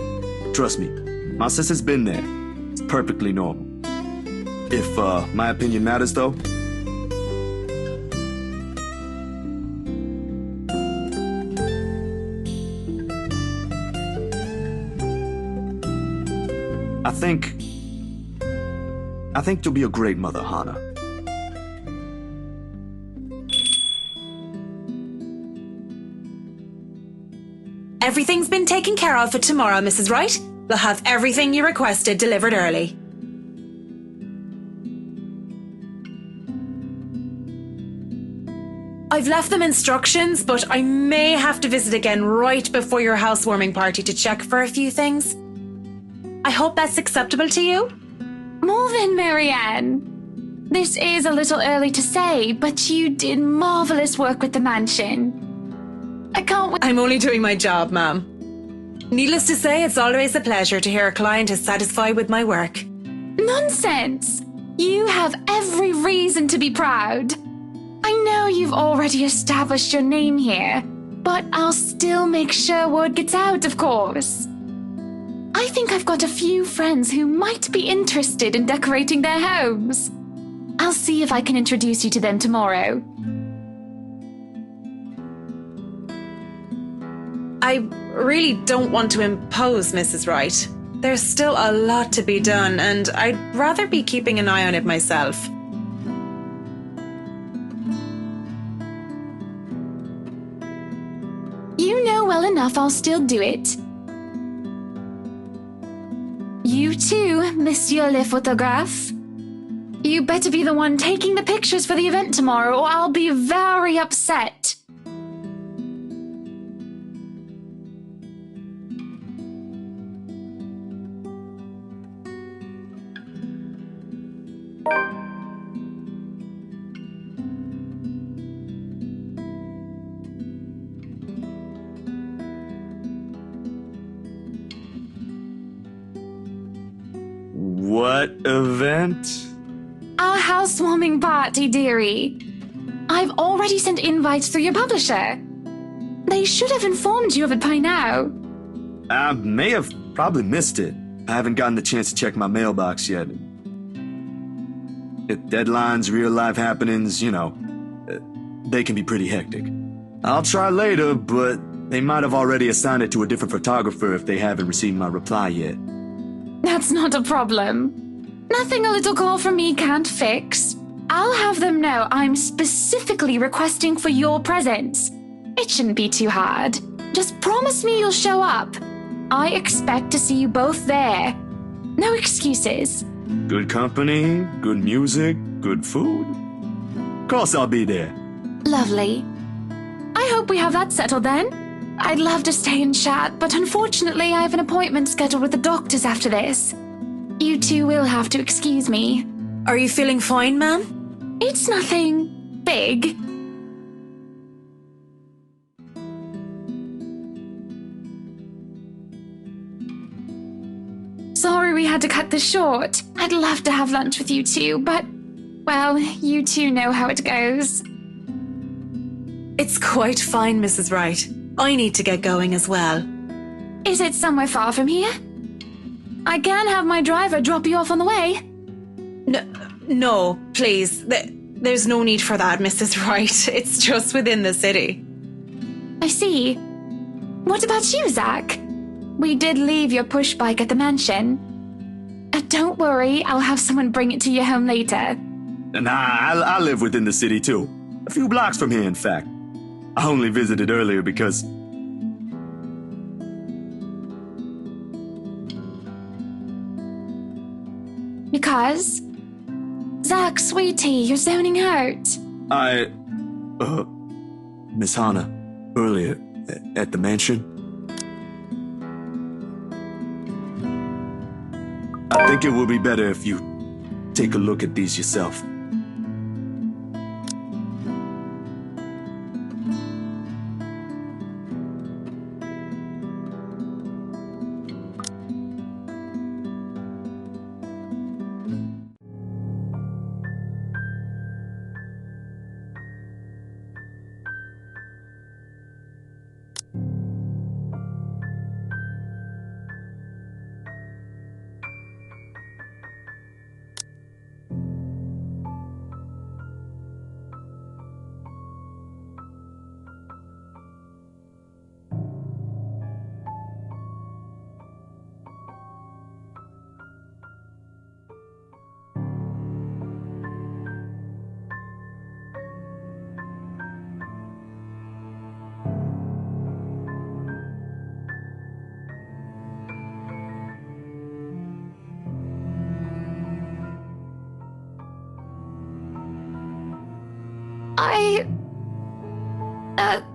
Speaker 1: Trust me, my sister's been there. It's perfectly normal. If, my opinion matters, though, I think you'll be a great mother, Hannah.
Speaker 7: Everything's been taken care of for tomorrow, Mrs. Wright. We'll have everything you requested delivered early. I've left them instructions, but I may have to visit again right before your housewarming party to check for a few things. I hope that's acceptable to you?
Speaker 4: More than Marianne. This is a little early to say, but you did marvelous work with the mansion. I can't wait.
Speaker 7: I'm only doing my job, ma'am. Needless to say, it's always a pleasure to hear a client is satisfied with my work.
Speaker 4: Nonsense! You have every reason to be proud. I know you've already established your name here, but I'll still make sure word gets out, of course. I think I've got a few friends who might be interested in decorating their homes. I'll see if I can introduce you to them tomorrow.
Speaker 7: I really don't want to impose, Mrs. Wright. There's still a lot to be done, and I'd rather be keeping an eye on it myself.
Speaker 4: You know well enough I'll still do it. You too, Monsieur le Photographe. You better be the one taking the pictures for the event tomorrow, or I'll be very upset.
Speaker 1: What event?
Speaker 4: Our housewarming party, dearie. I've already sent invites through your publisher. They should have informed you of it by now.
Speaker 1: I may have probably missed it. I haven't gotten the chance to check my mailbox yet. Deadlines, real-life happenings, they can be pretty hectic. I'll try later, but they might have already assigned it to a different photographer if they haven't received my reply yet.
Speaker 4: That's not a problem. Nothing a little call from me can't fix. I'll have them know I'm specifically requesting for your presence. It shouldn't be too hard. Just promise me you'll show up. I expect to see you both there. No excuses.
Speaker 1: Good company, good music, good food. Of course I'll be there.
Speaker 4: Lovely. I hope we have that settled then. I'd love to stay and chat, but unfortunately I have an appointment scheduled with the doctors after this. You two will have to excuse me.
Speaker 7: Are you feeling fine, ma'am?
Speaker 4: It's nothing big. Sorry we had to cut this short. I'd love to have lunch with you two, but, well, you two know how it goes.
Speaker 7: It's quite fine, Mrs. Wright. I need to get going as well.
Speaker 4: Is it somewhere far from here? I can have my driver drop you off on the way.
Speaker 7: No, please. There's no need for that, Mrs. Wright. It's just within the city.
Speaker 4: I see. What about you, Zach? We did leave your push bike at the mansion. Don't worry, I'll have someone bring it to your home later.
Speaker 1: Nah, I live within the city too. A few blocks from here, in fact. I only visited earlier because...
Speaker 4: Because? Zach, sweetie, you're zoning out.
Speaker 1: Miss Hannah, earlier, at the mansion. I think it will be better if you take a look at these yourself.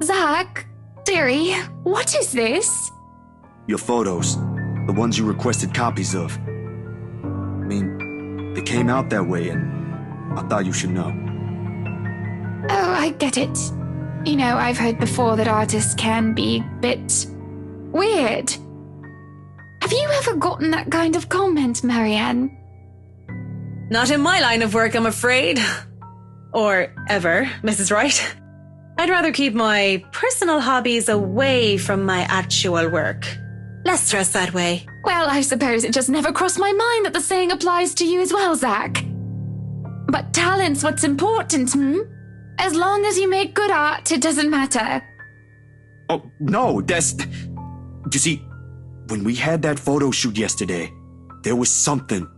Speaker 4: Zach, dearie, what is this?
Speaker 1: Your photos. The ones you requested copies of. I mean, they came out that way, and I thought you should know.
Speaker 4: Oh, I get it. You know, I've heard before that artists can be a bit weird. Have you ever gotten that kind of comment, Marianne?
Speaker 7: Not in my line of work, I'm afraid. Or ever, Mrs. Wright. I'd rather keep my personal hobbies away from my actual work. Less stress that way.
Speaker 4: Well, I suppose it just never crossed my mind that the saying applies to you as well, Zach. But talent's what's important, As long as you make good art, it doesn't matter.
Speaker 1: Oh, no, that's... You see, when we had that photo shoot yesterday, there was something.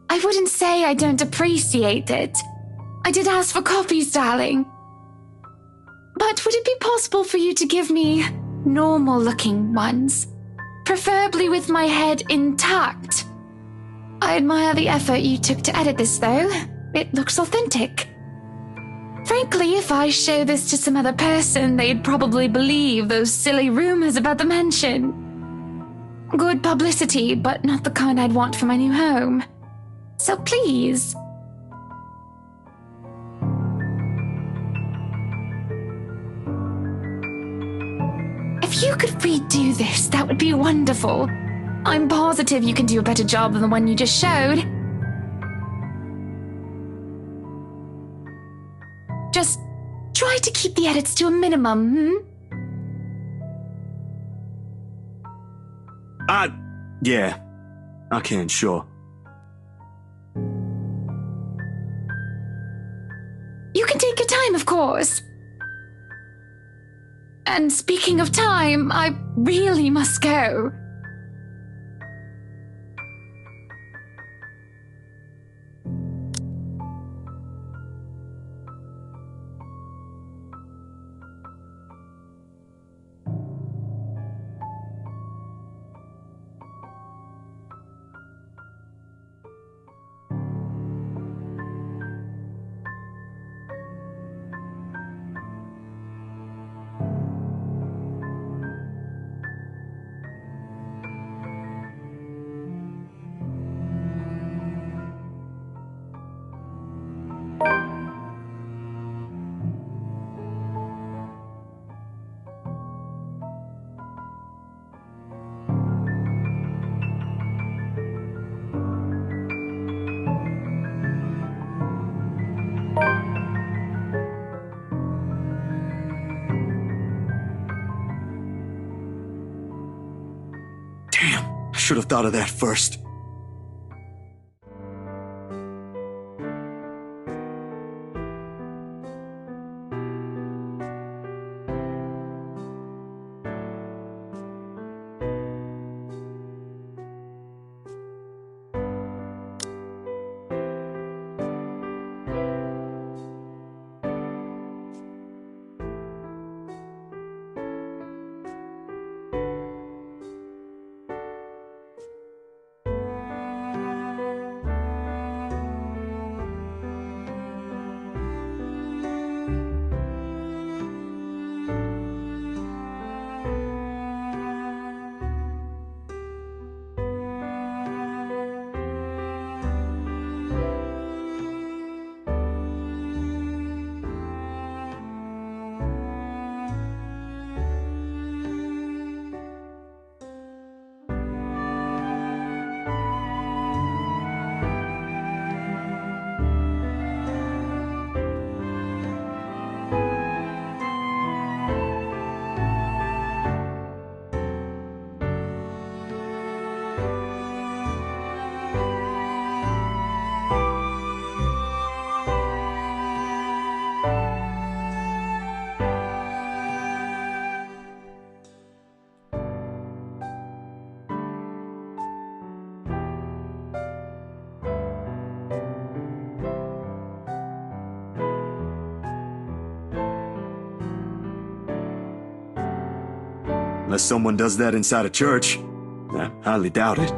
Speaker 4: I wouldn't say I don't appreciate it. I did ask for copies, darling. But would it be possible for you to give me normal-looking ones? Preferably with my head intact. I admire the effort you took to edit this, though. It looks authentic. Frankly, if I show this to some other person, they'd probably believe those silly rumors about the mansion. Good publicity, but not the kind I'd want for my new home. So please. If you could redo this, that would be wonderful. I'm positive you can do a better job than the one you just showed. Just try to keep the edits to a minimum,
Speaker 1: Yeah. I can, sure.
Speaker 4: You can take your time, of course. And speaking of time, I really must go.
Speaker 1: Damn, I should have thought of that first. Unless someone does that inside a church. I highly doubt it.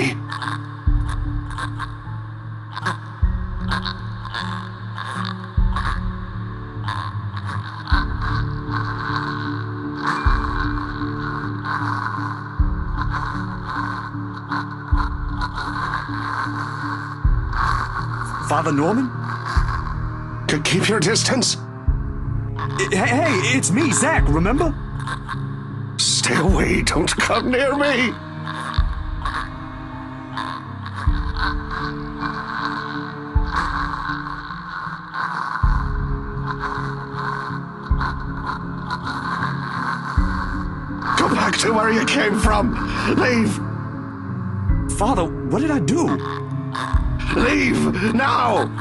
Speaker 8: me.
Speaker 1: Father Norman?
Speaker 8: Keep your distance.
Speaker 1: Hey, it's me, Zach, remember?
Speaker 8: Stay away. Don't come near me. Go back to where you came from. Leave.
Speaker 1: Father, what did I do?
Speaker 8: Leave now.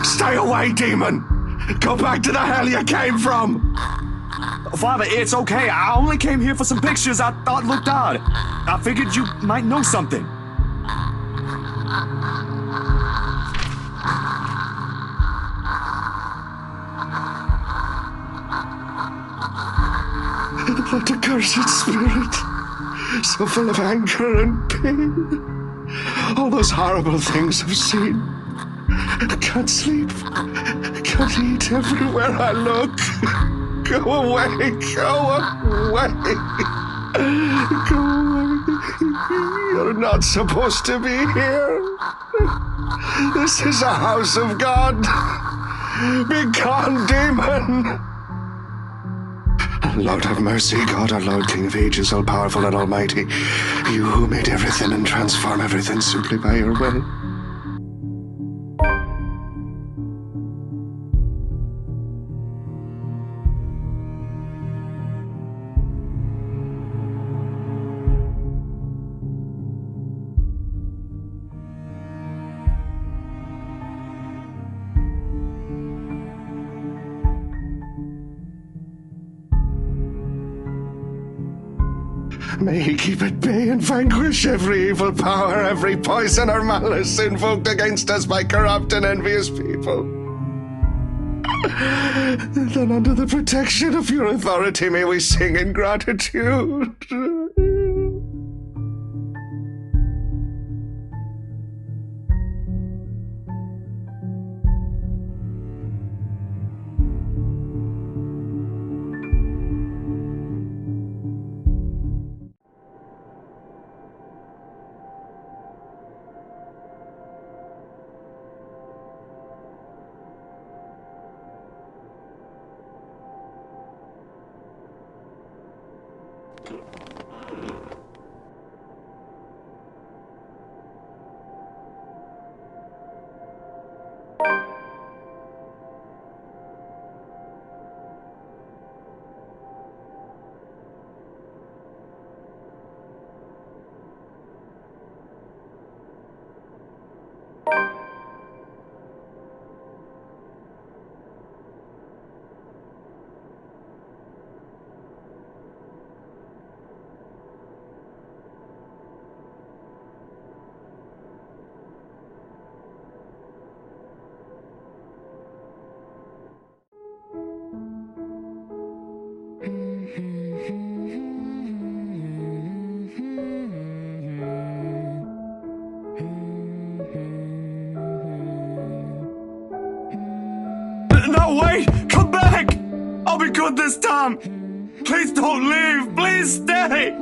Speaker 8: Stay away, demon! Go back to the hell you came from!
Speaker 1: Father, it's okay. I only came here for some pictures I thought looked odd. I figured you might know something.
Speaker 8: That accursed spirit, so full of anger and pain. All those horrible things I've seen. I can't sleep. I can't eat everywhere I look. Go away. Go away. Go away. You're not supposed to be here. This is a house of God. Be gone, demon. Lord have mercy, God, our Lord, King of ages, all-powerful and almighty. You who made everything and transform everything simply by your will. May he keep at bay and vanquish every evil power, every poison or malice invoked against us by corrupt and envious people. Then under the protection of your authority may we sing in gratitude.
Speaker 1: No, wait! Come back! I'll be good this time! Please don't leave! Please stay!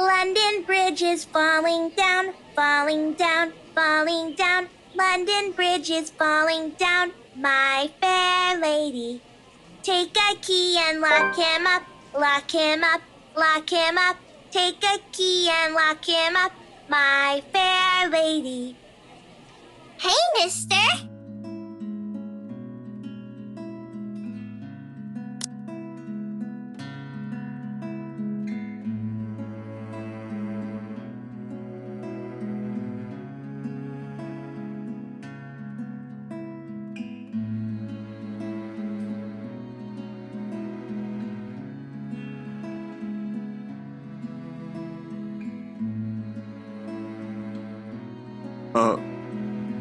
Speaker 9: London Bridge is falling down, falling down, falling down. London Bridge is falling down, my fair lady. Take a key and lock him up, lock him up, lock him up. Take a key and lock him up, my fair lady. Hey, mister.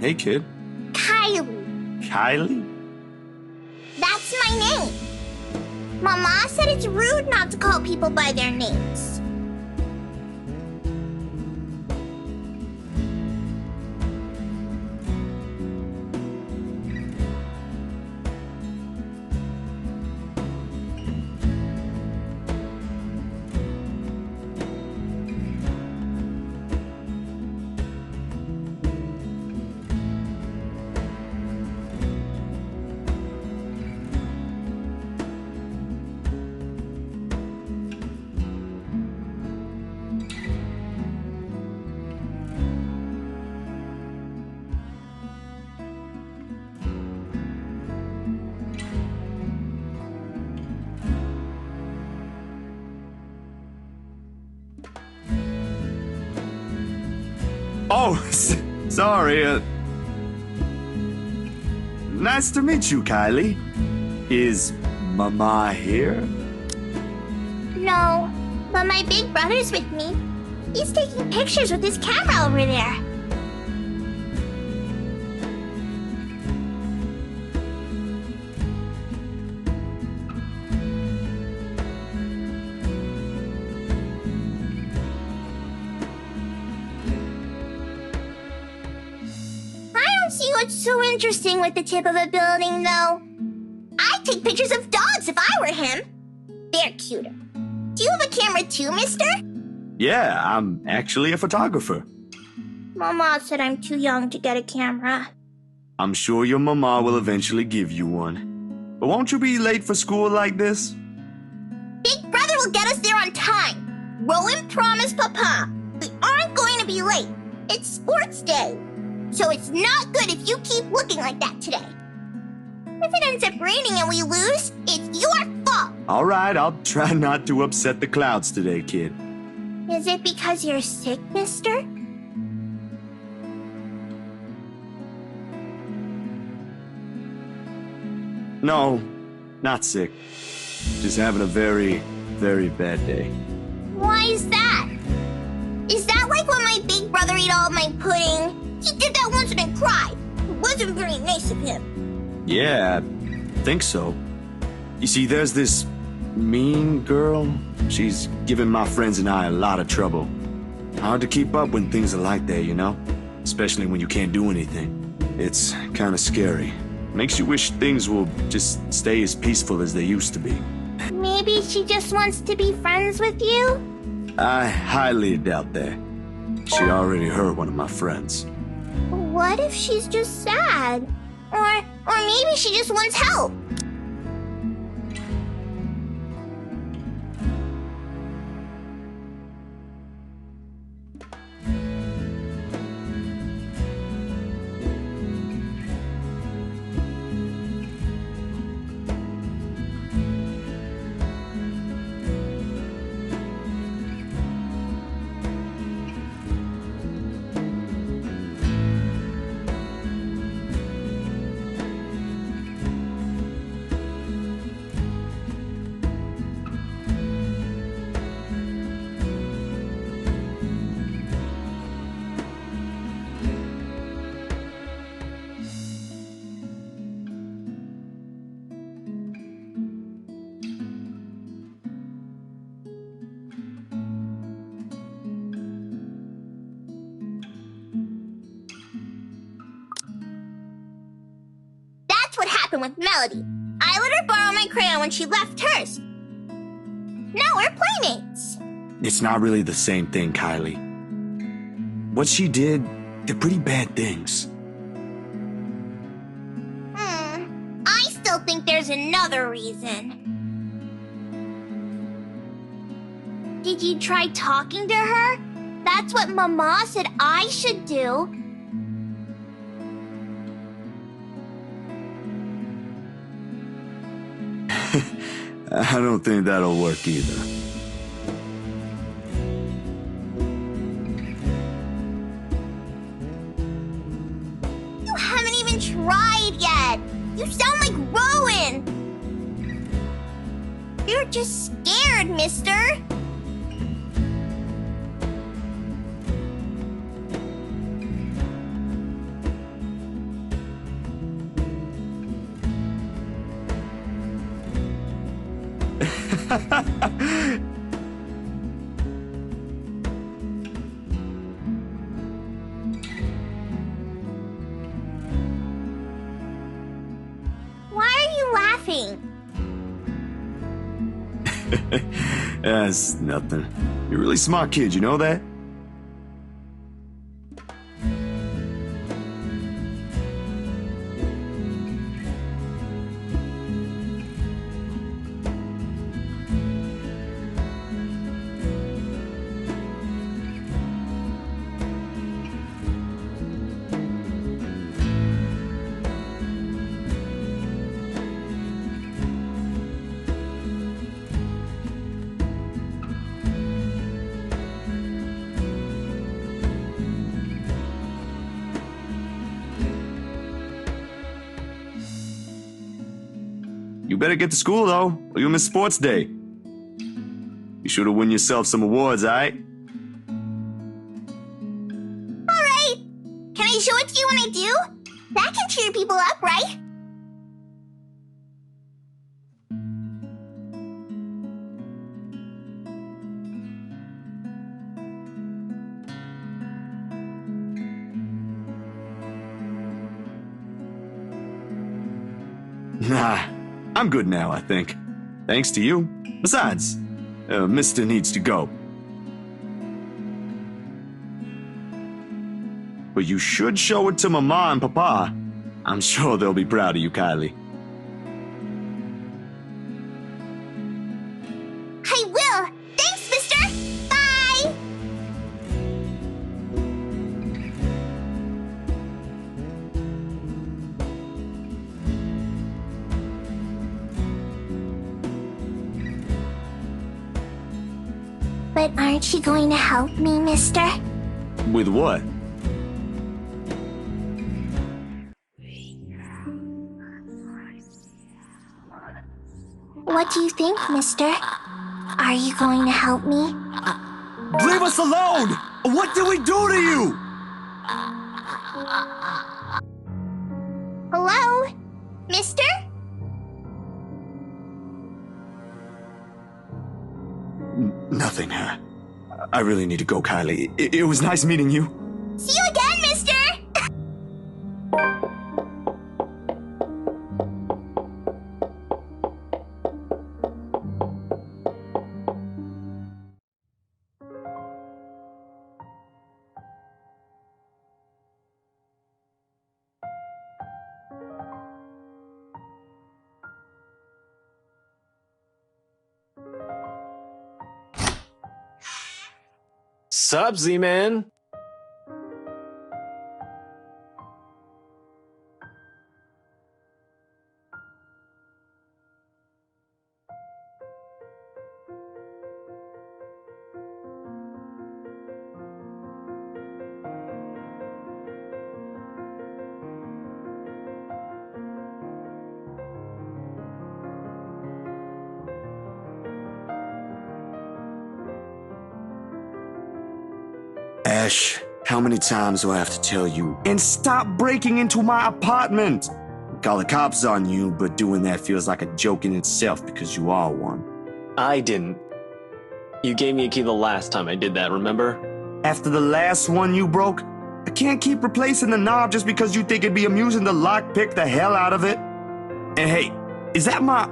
Speaker 1: Hey, kid.
Speaker 9: Kylie.
Speaker 1: Kylie?
Speaker 9: That's my name. Mama said it's rude not to call people by their names.
Speaker 1: Oh, sorry. Nice to meet you, Kylie. Is Mama here?
Speaker 9: No, but my big brother's with me. He's taking pictures with his camera over there. See what's so interesting with the tip of a building, though. I'd take pictures of dogs if I were him. They're cuter. Do you have a camera too, mister?
Speaker 1: Yeah, I'm actually a photographer.
Speaker 9: Mama said I'm too young to get a camera.
Speaker 1: I'm sure your mama will eventually give you one. But won't you be late for school like this?
Speaker 9: Big brother will get us there on time. Rowan promised Papa. We aren't going to be late. It's sports day. So it's not good if you keep looking like that today. If it ends up raining and we lose, it's your fault.
Speaker 1: All right, I'll try not to upset the clouds today, kid.
Speaker 9: Is it because you're sick, mister?
Speaker 1: No, not sick. Just having a very, very bad day.
Speaker 9: Why is that? Is that like when my big brother ate all of my pudding? He did that once and then cried. It wasn't very nice of him.
Speaker 1: Yeah, I think so. You see, there's this mean girl. She's given my friends and I a lot of trouble. Hard to keep up when things are like that, you know? Especially when you can't do anything. It's kind of scary. Makes you wish things will just stay as peaceful as they used to be.
Speaker 9: Maybe she just wants to be friends with you?
Speaker 1: I highly doubt that. She already hurt one of my friends.
Speaker 9: What if she's just sad? Or maybe she just wants help. With Melody. I let her borrow my crayon when she left hers. Now we're playmates.
Speaker 1: It's not really the same thing, Kylie. What she did, they're pretty bad things.
Speaker 9: I still think there's another reason. Did you try talking to her? That's what Mama said I should do.
Speaker 1: I don't think that'll work either.
Speaker 9: You haven't even tried yet. You sound like Rowan. You're just scared, mister. Why are you laughing?
Speaker 1: That's nothing. You're a really smart kid, you know that? You better get to school, though, or you'll miss sports day. Be sure to win yourself some awards, alright?
Speaker 9: Alright. Can I show it to you when I do? That can cheer people up, right?
Speaker 1: Nah, I'm good now, I think. Thanks to you. Besides, Mister needs to go. But you should show it to Mama and Papa. I'm sure they'll be proud of you, Kylie.
Speaker 9: I will. Thanks, mister. Bye. But aren't you going to help me, mister?
Speaker 1: With what?
Speaker 9: What do you think, mister? Are you going to help me?
Speaker 1: Leave us alone! What did we do to you?
Speaker 9: Hello? Mister?
Speaker 1: Nothing. I really need to go, Kylie. It was nice meeting you.
Speaker 9: See you again, mister!
Speaker 2: Sup, Z-Man?
Speaker 1: Ash, how many times do I have to tell you? And stop breaking into my apartment! Call the cops on you, but doing that feels like a joke in itself because you are one.
Speaker 2: I didn't. You gave me a key the last time I did that, remember?
Speaker 1: After the last one you broke, I can't keep replacing the knob just because you think it'd be amusing to lockpick the hell out of it. And hey, is that my...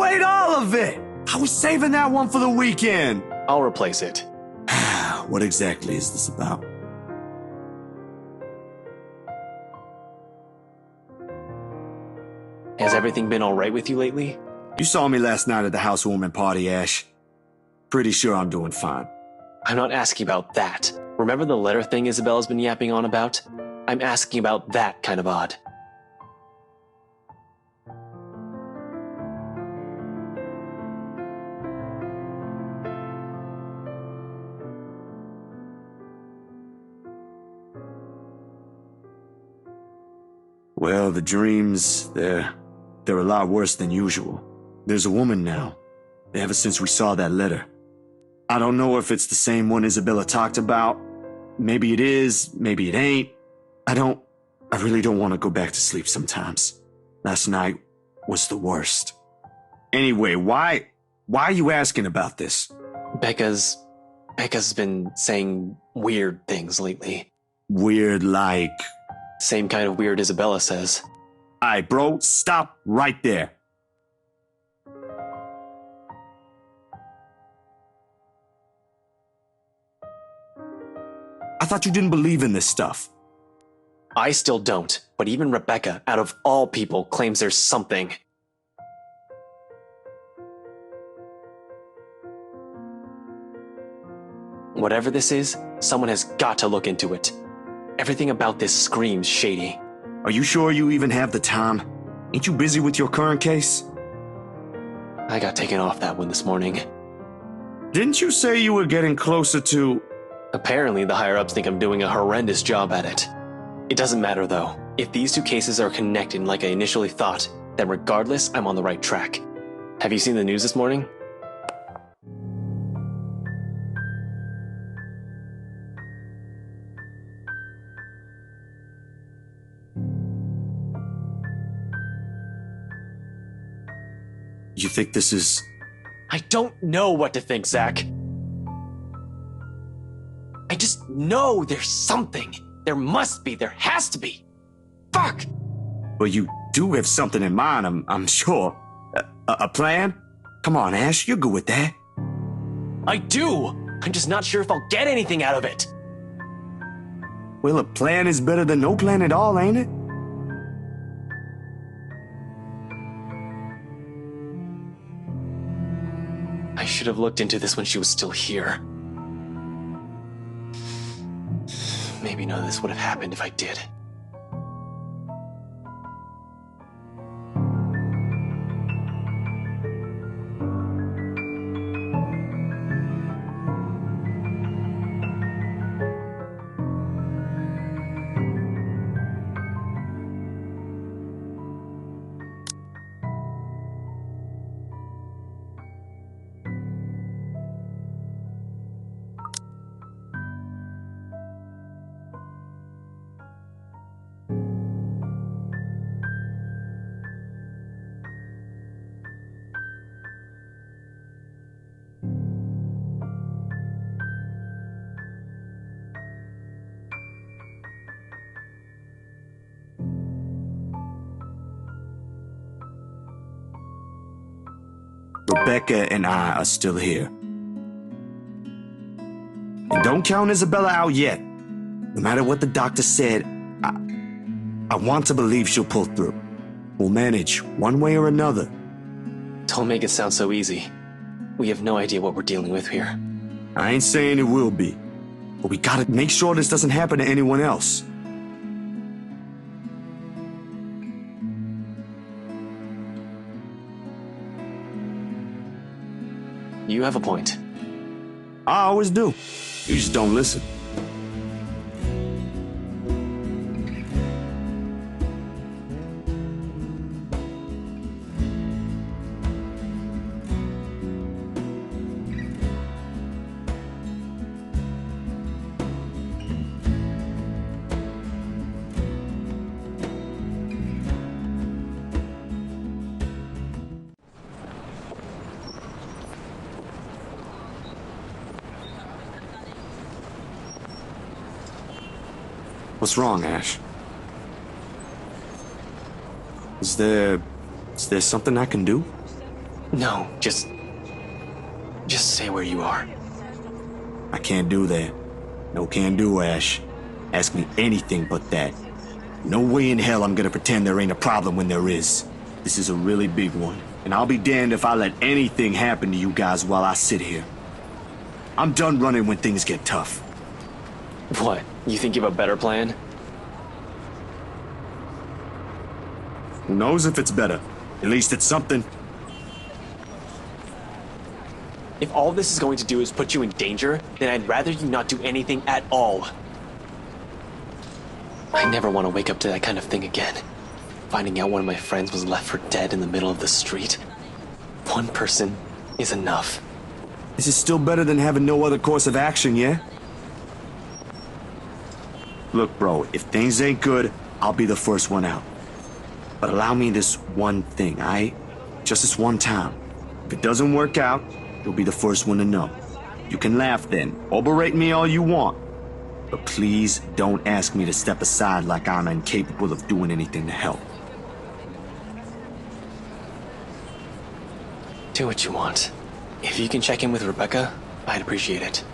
Speaker 1: You ate all of it! I was saving that one for the weekend.
Speaker 2: I'll replace it.
Speaker 1: What exactly is this about?
Speaker 2: Has everything been alright with you lately?
Speaker 1: You saw me last night at the housewarming party, Ash. Pretty sure I'm doing fine.
Speaker 2: I'm not asking about that. Remember the letter thing Isabella's been yapping on about? I'm asking about that kind of odd.
Speaker 1: Well, the dreams, they're a lot worse than usual. There's a woman now, ever since we saw that letter. I don't know if it's the same one Isabella talked about. Maybe it is, maybe it ain't. I really don't want to go back to sleep sometimes. Last night was the worst. Anyway, why are you asking about this?
Speaker 2: Becca's been saying weird things lately.
Speaker 1: Weird like...
Speaker 2: Same kind of weird Isabella says.
Speaker 1: Alright, bro, stop right there. I thought you didn't believe in this stuff.
Speaker 2: I still don't, but even Rebecca, out of all people, claims there's something. Whatever this is, someone has got to look into it. Everything about this screams shady.
Speaker 1: Are you sure you even have the time? Ain't you busy with your current case?
Speaker 2: I got taken off that one this morning.
Speaker 1: Didn't you say you were getting closer to...
Speaker 2: Apparently, the higher-ups think I'm doing a horrendous job at it. It doesn't matter, though. If these two cases are connected like I initially thought, then regardless, I'm on the right track. Have you seen the news this morning?
Speaker 1: You think this is...
Speaker 2: I don't know what to think, Zach. I just know there's something. There must be. There has to be. Fuck!
Speaker 1: Well, you do have something in mind, I'm sure. A plan? Come on, Ash, you're good with that.
Speaker 2: I do! I'm just not sure if I'll get anything out of it.
Speaker 1: Well, a plan is better than no plan at all, ain't it?
Speaker 2: I should have looked into this when she was still here. Maybe none of this would have happened if I did.
Speaker 1: Rebecca and I are still here. And don't count Isabella out yet. No matter what the doctor said, I want to believe she'll pull through. We'll manage, one way or another.
Speaker 2: Don't make it sound so easy. We have no idea what we're dealing with here.
Speaker 1: I ain't saying it will be, but we gotta make sure this doesn't happen to anyone else.
Speaker 2: You have a point.
Speaker 1: I always do. You just don't listen. What's wrong, Ash? Is there something I can do?
Speaker 2: No, just stay where you are.
Speaker 1: I can't do that. No can do, Ash. Ask me anything but that. No way in hell I'm gonna pretend there ain't a problem when there is. This is a really big one, and I'll be damned if I let anything happen to you guys while I sit here. I'm done running when things get tough.
Speaker 2: What? You think you have a better plan?
Speaker 1: Who knows if it's better? At least it's something.
Speaker 2: If all this is going to do is put you in danger, then I'd rather you not do anything at all. I never want to wake up to that kind of thing again. Finding out one of my friends was left for dead in the middle of the street. One person is enough.
Speaker 1: This is still better than having no other course of action, yeah? Look, bro, if things ain't good, I'll be the first one out. But allow me this one thing, aight? Just this one time. If it doesn't work out, you'll be the first one to know. You can laugh then, or berate me all you want. But please don't ask me to step aside like I'm incapable of doing anything to help.
Speaker 2: Do what you want. If you can check in with Rebecca, I'd appreciate it.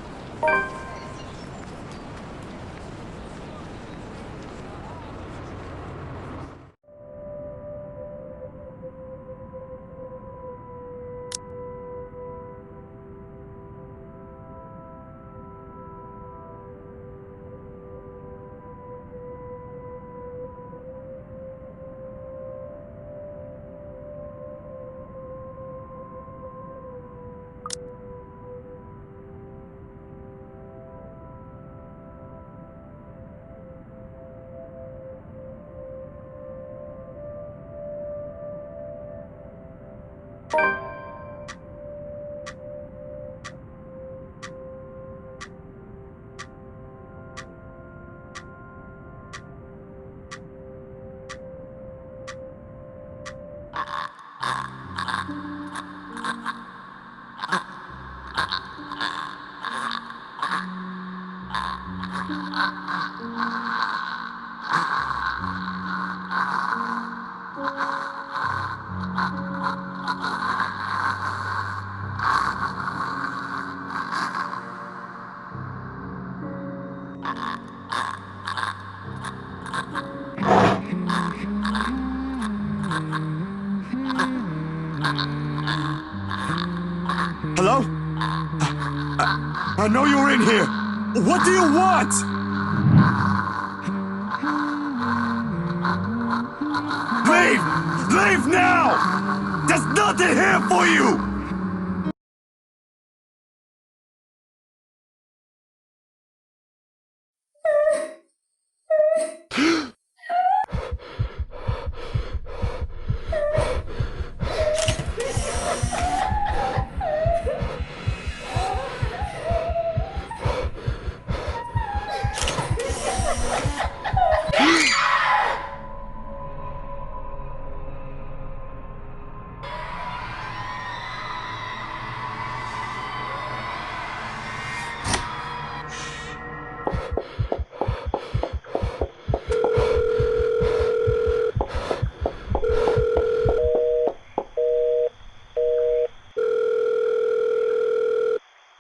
Speaker 1: Hello? I know you're in here. What do you want? Leave! Leave now! There's nothing here for you!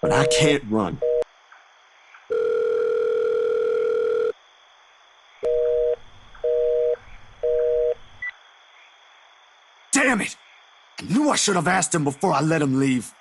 Speaker 1: But I can't run. Damn it! I knew I should have asked him before I let him leave.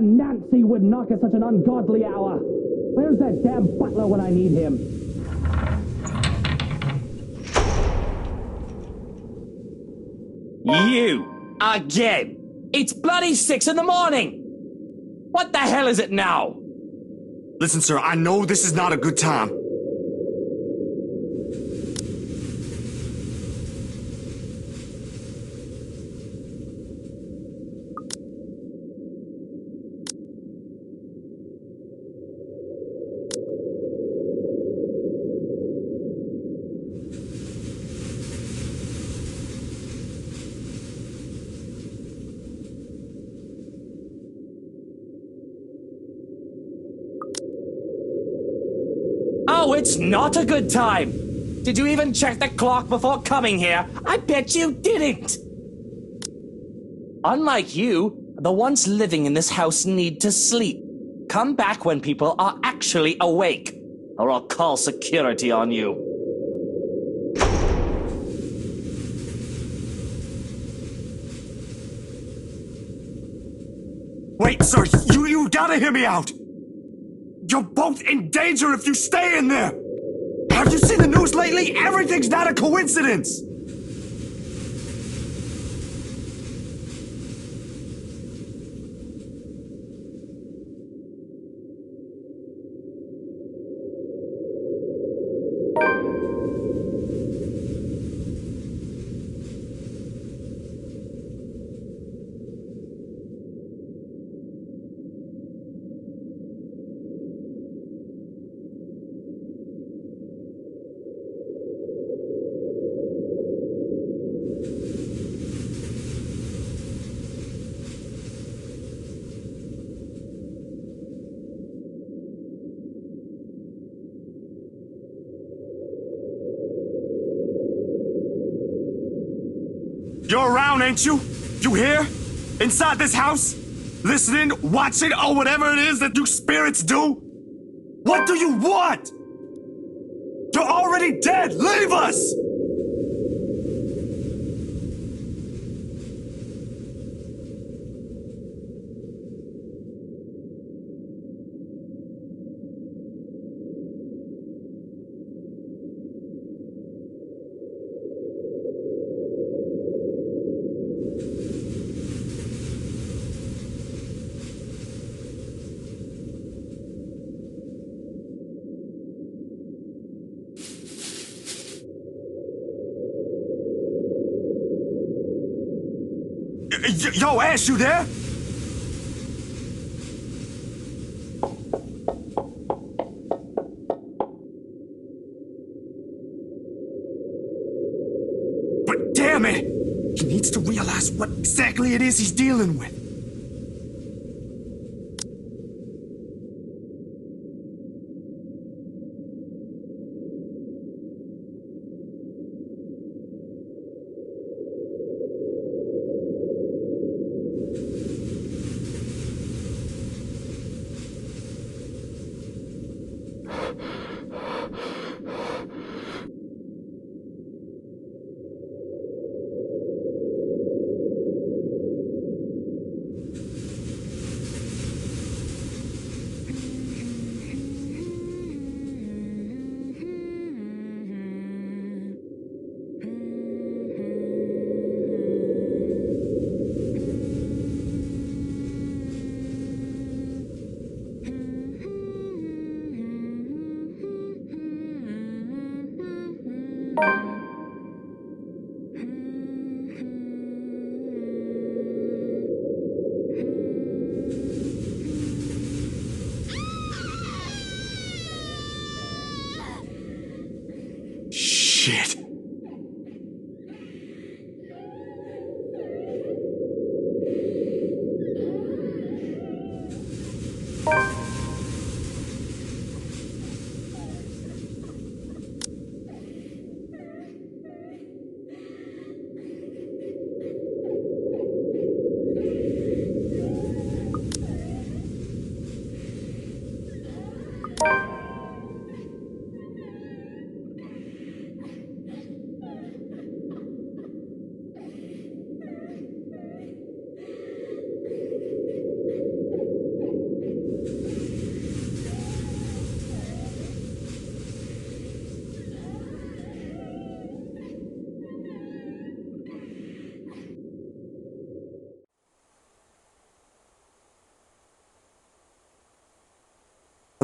Speaker 5: Mother Nancy would knock at such an ungodly hour. Where's that damn butler when I need him?
Speaker 6: You! Again! It's bloody 6 in the morning! What the hell is it now?
Speaker 1: Listen, sir, I know this is not a good time.
Speaker 6: Oh, it's not a good time! Did you even check the clock before coming here? I bet you didn't! Unlike you, the ones living in this house need to sleep. Come back when people are actually awake, or I'll call security on you.
Speaker 1: Wait, sir, you gotta hear me out! You're both in danger if you stay in there! Have you seen the news lately? Everything's not a coincidence! You're around, ain't you? You here? Inside this house? Listening, watching, or whatever it is that you spirits do? What do you want? You're already dead! Leave us! Yo, Ash, you there? But damn it! He needs to realize what exactly it is he's dealing with. Shit.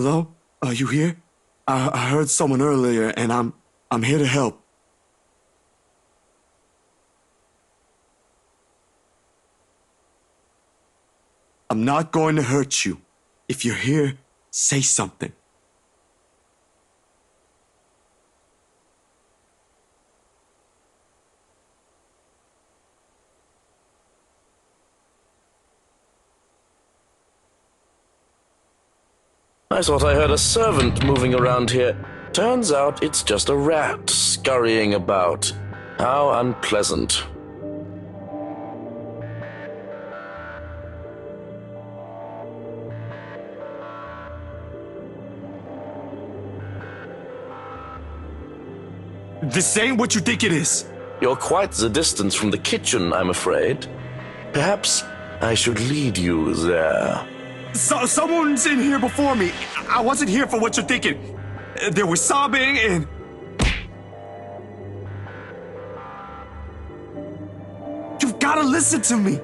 Speaker 1: Hello? Are you here? I heard someone earlier, and I'm here to help. I'm not going to hurt you. If you're here, say something.
Speaker 10: I thought I heard a servant moving around here. Turns out it's just a rat scurrying about. How unpleasant.
Speaker 1: This ain't what you think it is.
Speaker 10: You're quite the distance from the kitchen, I'm afraid. Perhaps I should lead you there.
Speaker 1: Someone's in here before me. I wasn't here for what you're thinking. There was sobbing and... You've got to listen to me.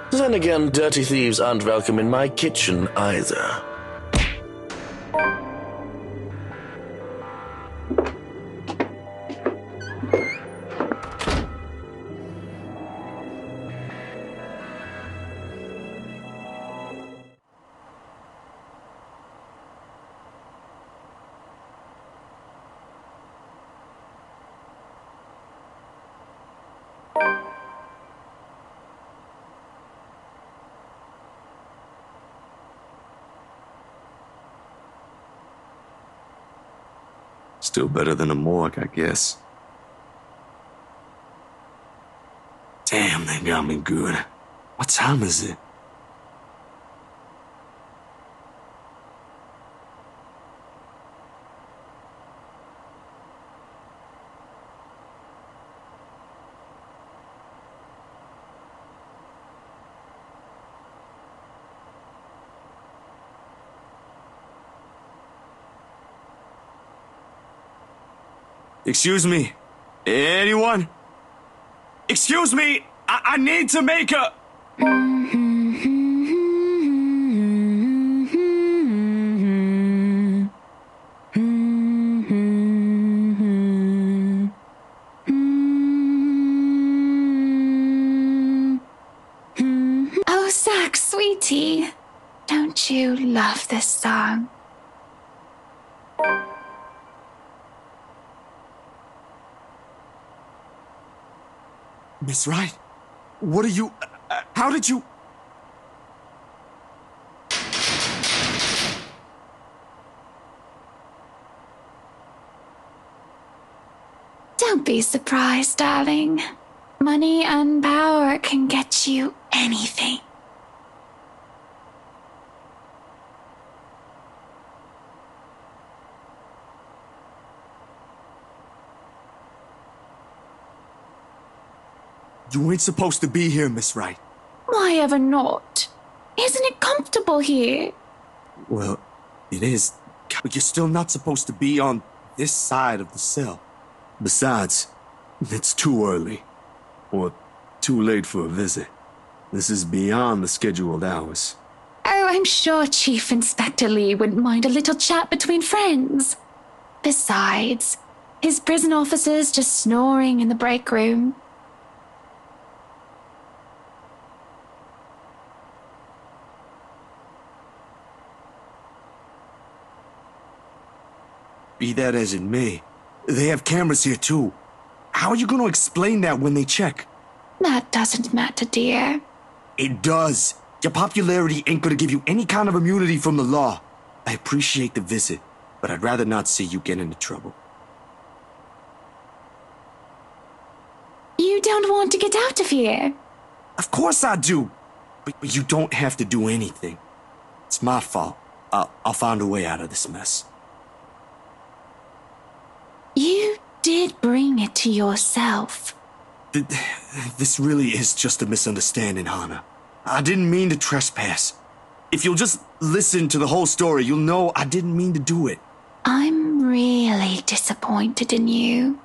Speaker 10: Then again, dirty thieves aren't welcome in my kitchen either.
Speaker 1: Still better than a morgue, I guess. Damn, they got me good. What time is it? Excuse me. Anyone? Excuse me. I need to make a...
Speaker 4: Oh, Zach, sweetie. Don't you love this song?
Speaker 1: Miss Wright? What are you... how did you...
Speaker 4: Don't be surprised, darling. Money and power can get you anything.
Speaker 1: You ain't supposed to be here, Miss Wright.
Speaker 4: Why ever not? Isn't it comfortable here?
Speaker 1: Well, it is. But you're still not supposed to be on this side of the cell. Besides, it's too early. Or too late for a visit. This is beyond the scheduled hours.
Speaker 4: Oh, I'm sure Chief Inspector Lee wouldn't mind a little chat between friends. Besides, his prison officers just snoring in the break room.
Speaker 1: Be that as it may, they have cameras here too. How are you going to explain that when they check?
Speaker 4: That doesn't matter, dear.
Speaker 1: It does. Your popularity ain't going to give you any kind of immunity from the law. I appreciate the visit, but I'd rather not see you get into trouble.
Speaker 4: You don't want to get out of here?
Speaker 1: Of course I do. But you don't have to do anything. It's my fault. I'll find a way out of this mess.
Speaker 4: You did bring it to yourself.
Speaker 1: This really is just a misunderstanding, Hannah. I didn't mean to trespass. If you'll just listen to the whole story, you'll know I didn't mean to do it.
Speaker 4: I'm really disappointed in you.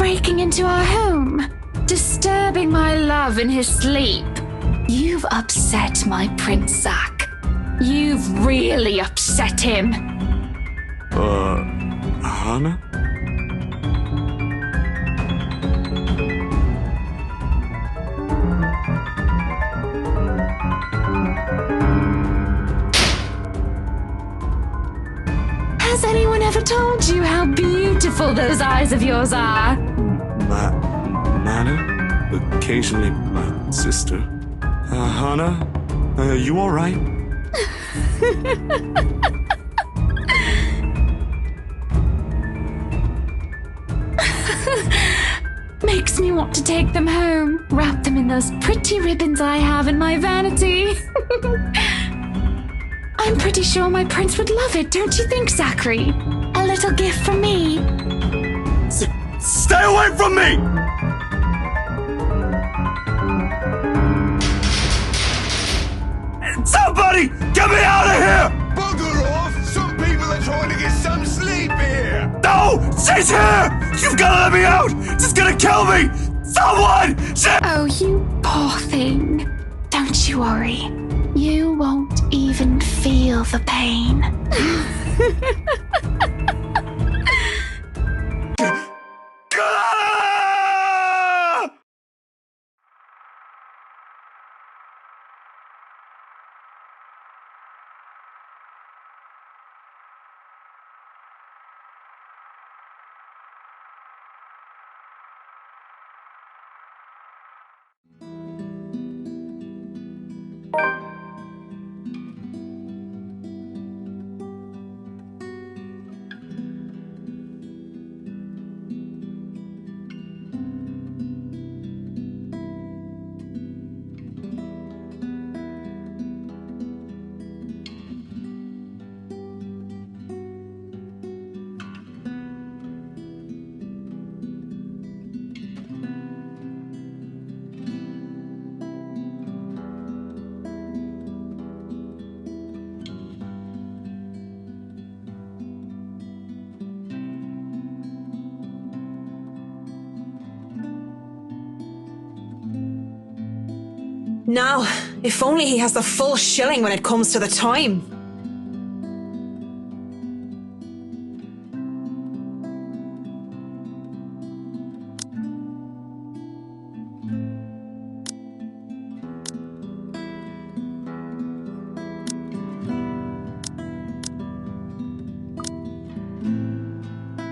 Speaker 4: breaking into our home, disturbing my love in his sleep. You've upset my Prince Zach. You've really upset him.
Speaker 1: Hannah?
Speaker 4: Has anyone ever told you how beautiful those eyes of yours are?
Speaker 1: Mana? Occasionally my sister. Hannah? You alright?
Speaker 4: Makes me want to take them home, wrap them in those pretty ribbons I have in my vanity. I'm pretty sure my prince would love it, don't you think, Zachary? A little gift from me.
Speaker 1: Stay away from me! Somebody, get me out of here!
Speaker 8: Bugger off! Some people are trying to get some sleep here!
Speaker 1: No! She's here! You've gotta let me out! She's gonna kill me! Someone!
Speaker 4: Oh, you poor thing. Don't you worry. You won't even feel the pain.
Speaker 7: Now, if only he has the full shilling when it comes to the time.